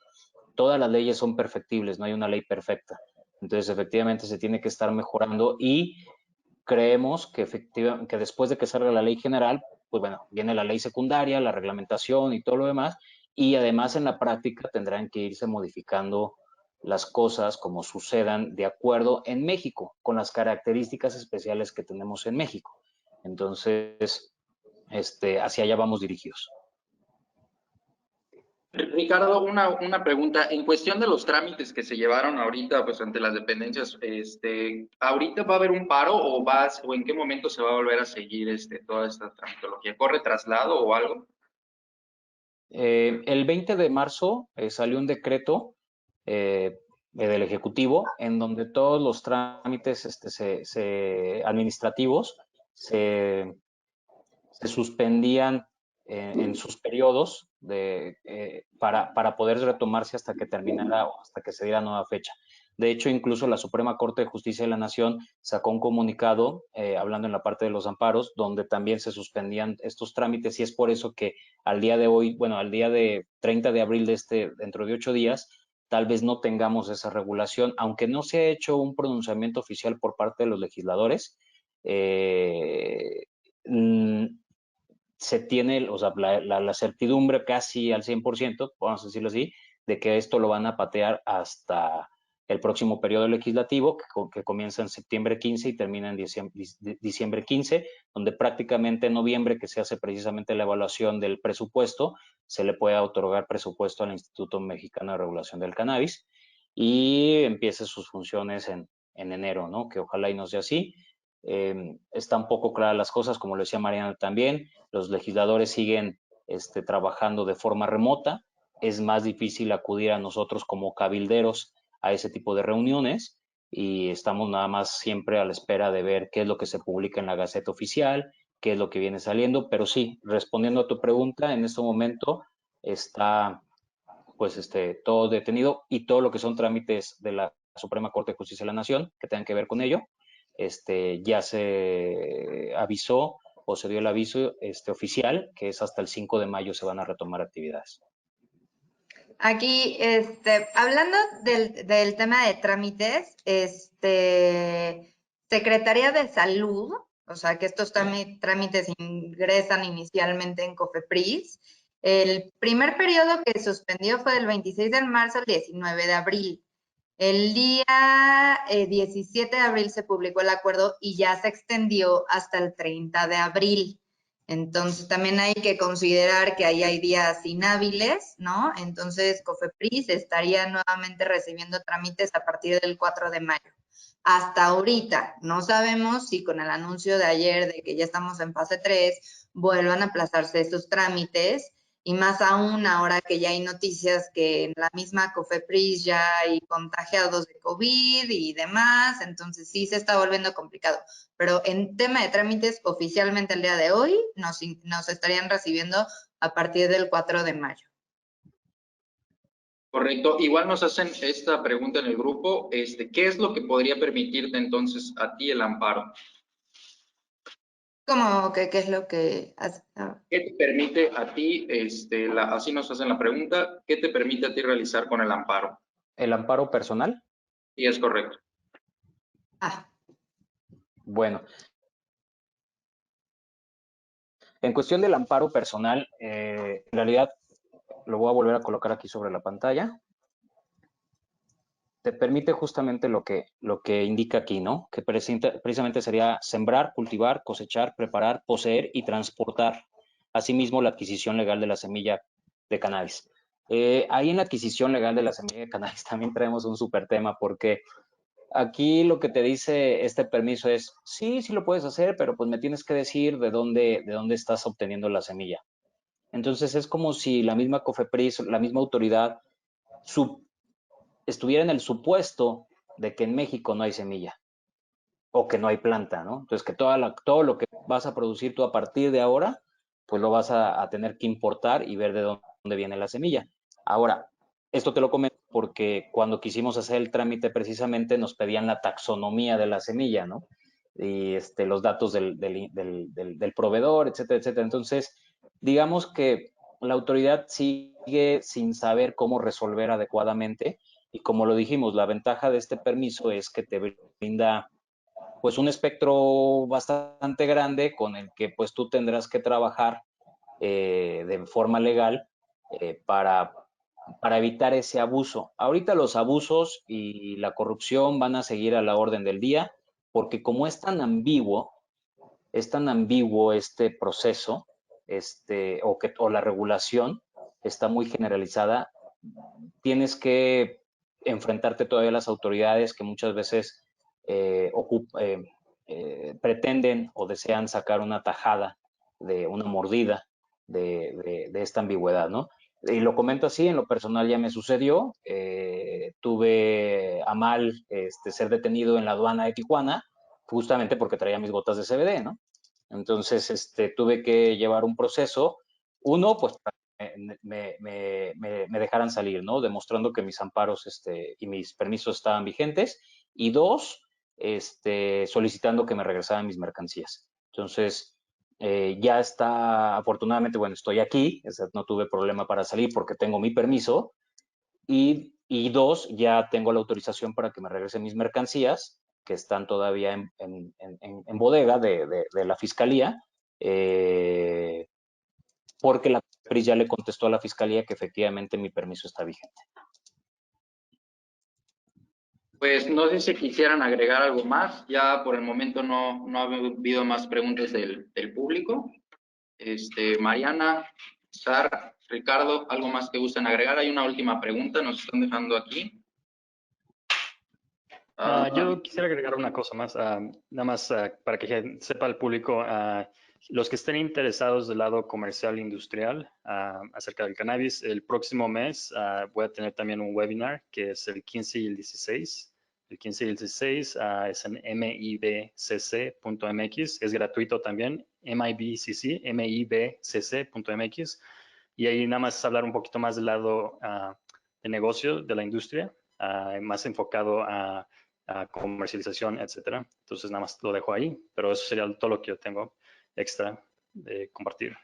todas las leyes son perfectibles, no hay una ley perfecta. Entonces efectivamente se tiene que estar mejorando y creemos que efectivamente que después de que salga la ley general, pues bueno, viene la ley secundaria, la reglamentación y todo lo demás, y además en la práctica tendrán que irse modificando las cosas como sucedan de acuerdo en México, con las características especiales que tenemos en México. Entonces, hacia allá vamos dirigidos. Ricardo, una pregunta. En cuestión de los trámites que se llevaron ahorita, pues ante las dependencias, ¿ahorita va a haber un paro o en qué momento se va a volver a seguir toda esta tramitología? ¿Corre traslado o algo? El 20 de marzo salió un decreto del Ejecutivo en donde todos los trámites administrativos se suspendían en sus periodos para poder retomarse hasta que terminara o hasta que se diera nueva fecha. De hecho, incluso la Suprema Corte de Justicia de la Nación sacó un comunicado, hablando en la parte de los amparos, donde también se suspendían estos trámites y es por eso que al día de hoy, bueno, al día de 30 de abril dentro de 8 días, tal vez no tengamos esa regulación, aunque no se ha hecho un pronunciamiento oficial por parte de los legisladores. Se tiene, o sea, la certidumbre casi al 100%, vamos a decirlo así, de que esto lo van a patear hasta el próximo periodo legislativo, que comienza en septiembre 15 y termina en diciembre 15, donde prácticamente en noviembre, que se hace precisamente la evaluación del presupuesto, se le puede otorgar presupuesto al Instituto Mexicano de Regulación del Cannabis. y empiece sus funciones en enero, ¿no? Que ojalá y no sea así. Están un poco claras las cosas, como lo decía Mariana también, los legisladores siguen trabajando de forma remota, es más difícil acudir a nosotros como cabilderos a ese tipo de reuniones y estamos nada más siempre a la espera de ver qué es lo que se publica en la Gaceta Oficial, qué es lo que viene saliendo, pero sí, respondiendo a tu pregunta, en este momento está pues todo detenido y todo lo que son trámites de la Suprema Corte de Justicia de la Nación que tengan que ver con ello, ya se avisó o se dio el aviso oficial que es hasta el 5 de mayo se van a retomar actividades. Aquí, hablando del tema de trámites, Secretaría de Salud, o sea, que estos trámites ingresan inicialmente en COFEPRIS. El primer periodo que suspendió fue del 26 de marzo al 19 de abril. El día 17 de abril se publicó el acuerdo y ya se extendió hasta el 30 de abril. Entonces, también hay que considerar que ahí hay días inhábiles, ¿no? Entonces, COFEPRIS estaría nuevamente recibiendo trámites a partir del 4 de mayo. Hasta ahorita, no sabemos si con el anuncio de ayer de que ya estamos en fase 3, vuelvan a aplazarse esos trámites, y más aún ahora que ya hay noticias que en la misma COFEPRIS ya hay contagiados de COVID y demás, entonces sí se está volviendo complicado. Pero en tema de trámites, oficialmente el día de hoy nos estarían recibiendo a partir del 4 de mayo. Correcto. Igual nos hacen esta pregunta en el grupo, ¿qué es lo que podría permitirte entonces a ti el amparo? ¿Cómo que qué es lo que hace? ¿Qué te permite a ti, así nos hacen la pregunta, ¿qué te permite a ti realizar con el amparo? ¿El amparo personal? Sí, es correcto. Bueno, en cuestión del amparo personal, en realidad lo voy a volver a colocar aquí sobre la pantalla. Te permite justamente lo que indica aquí, ¿no? Que precisamente sería sembrar, cultivar, cosechar, preparar, poseer y transportar. Asimismo, la adquisición legal de la semilla de cannabis. Ahí en la adquisición legal de la semilla de cannabis también traemos un súper tema porque aquí lo que te dice este permiso es, sí, sí lo puedes hacer, pero pues me tienes que decir de dónde estás obteniendo la semilla. Entonces es como si la misma COFEPRIS, la misma autoridad, estuviera en el supuesto de que en México no hay semilla o que no hay planta, ¿no? Entonces que todo lo que vas a producir tú a partir de ahora, pues lo vas a tener que importar y ver de dónde viene la semilla. Ahora, esto te lo comento porque cuando quisimos hacer el trámite precisamente nos pedían la taxonomía de la semilla, ¿no? Y los datos del proveedor, etcétera, etcétera. Entonces, digamos que la autoridad sigue sin saber cómo resolver adecuadamente y como lo dijimos, la ventaja de este permiso es que te brinda pues un espectro bastante grande con el que pues tú tendrás que trabajar de forma legal para evitar ese abuso. Ahorita los abusos y la corrupción van a seguir a la orden del día porque como es tan ambiguo este proceso, o la regulación está muy generalizada, tienes que enfrentarte todavía a las autoridades que muchas veces pretenden o desean sacar una tajada, de una mordida de esta ambigüedad, ¿no? Y lo comento así, en lo personal ya me sucedió, tuve a mal ser detenido en la aduana de Tijuana, justamente porque traía mis gotas de CBD, ¿no? Entonces, tuve que llevar un proceso, uno, pues, me dejaran salir, ¿no? Demostrando que mis amparos y mis permisos estaban vigentes. Y dos, solicitando que me regresaran mis mercancías. Entonces, ya está, afortunadamente, bueno, estoy aquí, no tuve problema para salir porque tengo mi permiso. Y dos, ya tengo la autorización para que me regresen mis mercancías, que están todavía en bodega de la fiscalía, porque la PRIS ya le contestó a la fiscalía que efectivamente mi permiso está vigente. Pues no sé si quisieran agregar algo más. Ya por el momento no ha habido más preguntas del público. Mariana, Sara, Ricardo, ¿algo más que gusten agregar? Hay una última pregunta, nos están dejando aquí. Yo quisiera agregar una cosa más, nada más para que sepa el público, los que estén interesados del lado comercial e industrial acerca del cannabis, el próximo mes voy a tener también un webinar que es el 15 y el 16. El 15 y el 16 es en mibcc.mx, es gratuito también, mibcc.mx, y ahí nada más hablar un poquito más del lado de negocio de la industria, más enfocado a comercialización, etcétera. Entonces nada más lo dejo ahí, pero eso sería todo lo que yo tengo extra de compartir.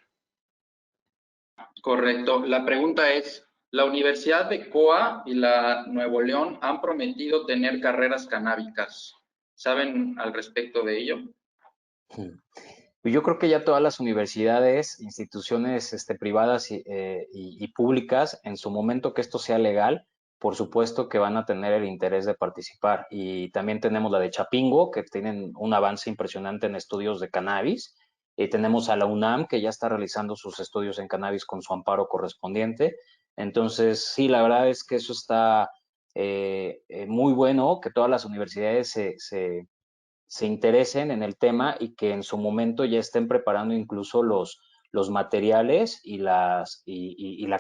Correcto. La pregunta es, la Universidad de Coa y la Nuevo León han prometido tener carreras canábicas. ¿Saben al respecto de ello? Yo creo que ya todas las universidades, instituciones privadas y públicas, en su momento que esto sea legal, por supuesto que van a tener el interés de participar. Y también tenemos la de Chapingo, que tienen un avance impresionante en estudios de cannabis. Tenemos a la UNAM, que ya está realizando sus estudios en cannabis con su amparo correspondiente. Entonces, sí, la verdad es que eso está muy bueno, que todas las universidades se interesen en el tema y que en su momento ya estén preparando incluso los materiales y la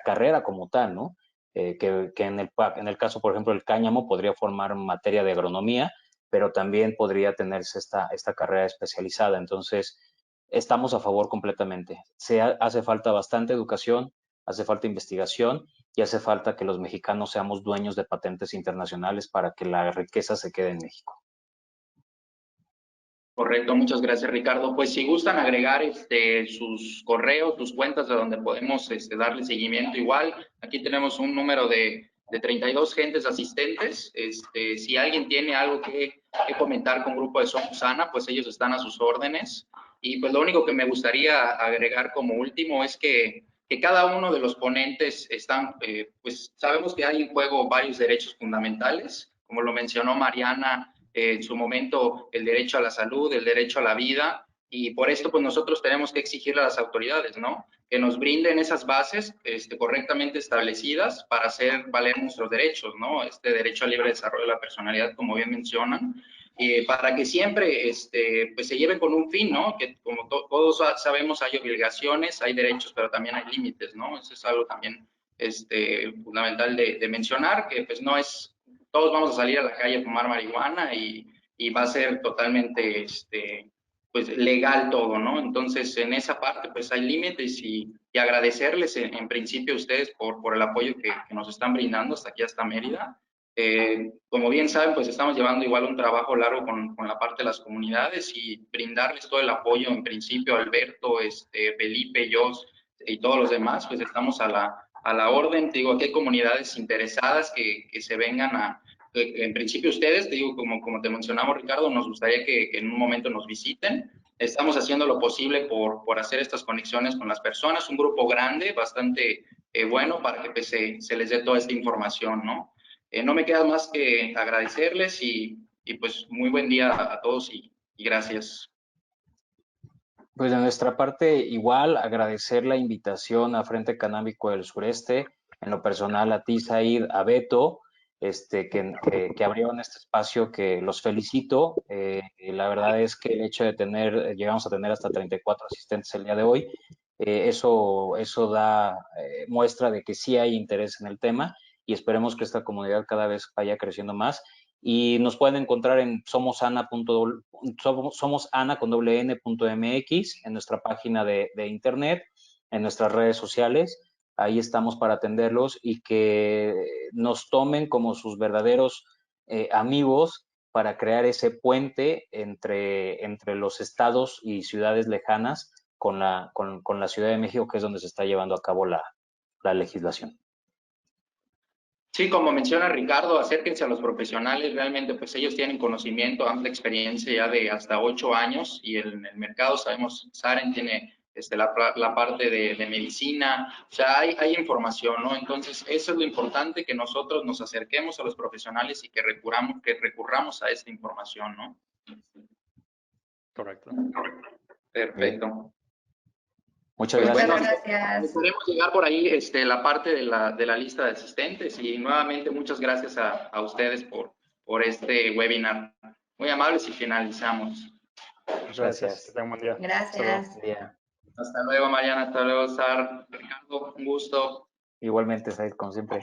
carrera como tal, ¿no? Que en el caso, por ejemplo, del cáñamo podría formar materia de agronomía, pero también podría tenerse esta carrera especializada. Entonces, estamos a favor completamente. Hace falta bastante educación, hace falta investigación y hace falta que los mexicanos seamos dueños de patentes internacionales para que la riqueza se quede en México. Correcto, muchas gracias, Ricardo. Pues si gustan agregar sus correos, sus cuentas de donde podemos darle seguimiento igual. Aquí tenemos un número de 32 gentes asistentes. Si alguien tiene algo que comentar con Grupo de Somos Ana, pues ellos están a sus órdenes. Y pues lo único que me gustaría agregar como último es que cada uno de los ponentes están, pues sabemos que hay en juego varios derechos fundamentales, como lo mencionó Mariana, en su momento el derecho a la salud, el derecho a la vida, y por esto pues nosotros tenemos que exigirle a las autoridades, ¿no? Que nos brinden esas bases correctamente establecidas para hacer valer nuestros derechos, ¿no? Este derecho al libre desarrollo de la personalidad, como bien mencionan, para que siempre pues se lleve con un fin, ¿no? Que como todos sabemos hay obligaciones, hay derechos, pero también hay límites, ¿no? Eso es algo también fundamental de mencionar, que pues no es todos vamos a salir a la calle a fumar marihuana y va a ser totalmente pues legal todo, ¿no? Entonces, en esa parte, pues hay límites y agradecerles en principio a ustedes por el apoyo que nos están brindando hasta aquí, hasta Mérida. Como bien saben, pues estamos llevando igual un trabajo largo con la parte de las comunidades y brindarles todo el apoyo, en principio, Alberto, Felipe, yo y todos los demás, pues estamos a la orden. Te digo, aquí hay comunidades interesadas que se vengan en principio ustedes, te digo, como te mencionamos, Ricardo, nos gustaría que en un momento nos visiten. Estamos haciendo lo posible por hacer estas conexiones con las personas, un grupo grande, bastante bueno, para que pues, se les dé toda esta información, ¿no? No me queda más que agradecerles y pues muy buen día a todos y gracias. Pues de nuestra parte, igual agradecer la invitación a Frente Canábico del Sureste, en lo personal a ti, Said, a Beto, que abrieron este espacio, que los felicito. La verdad es que el hecho de llegamos a tener hasta 34 asistentes el día de hoy, eso da muestra de que sí hay interés en el tema y esperemos que esta comunidad cada vez vaya creciendo más. Y nos pueden encontrar en somosana.mx, en nuestra página de internet, en nuestras redes sociales. Ahí estamos para atenderlos y que nos tomen como sus verdaderos amigos para crear ese puente entre los estados y ciudades lejanas con la Ciudad de México, que es donde se está llevando a cabo la legislación. Sí, como menciona Ricardo, acérquense a los profesionales, realmente pues ellos tienen conocimiento, amplia experiencia ya de hasta 8 años y en el mercado sabemos, Saren tiene la parte de medicina, o sea, hay información, ¿no? Entonces, eso es lo importante, que nosotros nos acerquemos a los profesionales y que recurramos a esta información, ¿no? Correcto. Perfecto. Bien. Muchas gracias. Muchas gracias. Podemos llegar por ahí la parte de la lista de asistentes y nuevamente muchas gracias a ustedes por por este webinar. Muy amables y finalizamos. Muchas gracias. Que tengan un buen día. Hasta luego. Gracias. Buen día. Hasta luego, Mariana. Hasta luego, Sar. Ricardo, un gusto. Igualmente, Said, como siempre.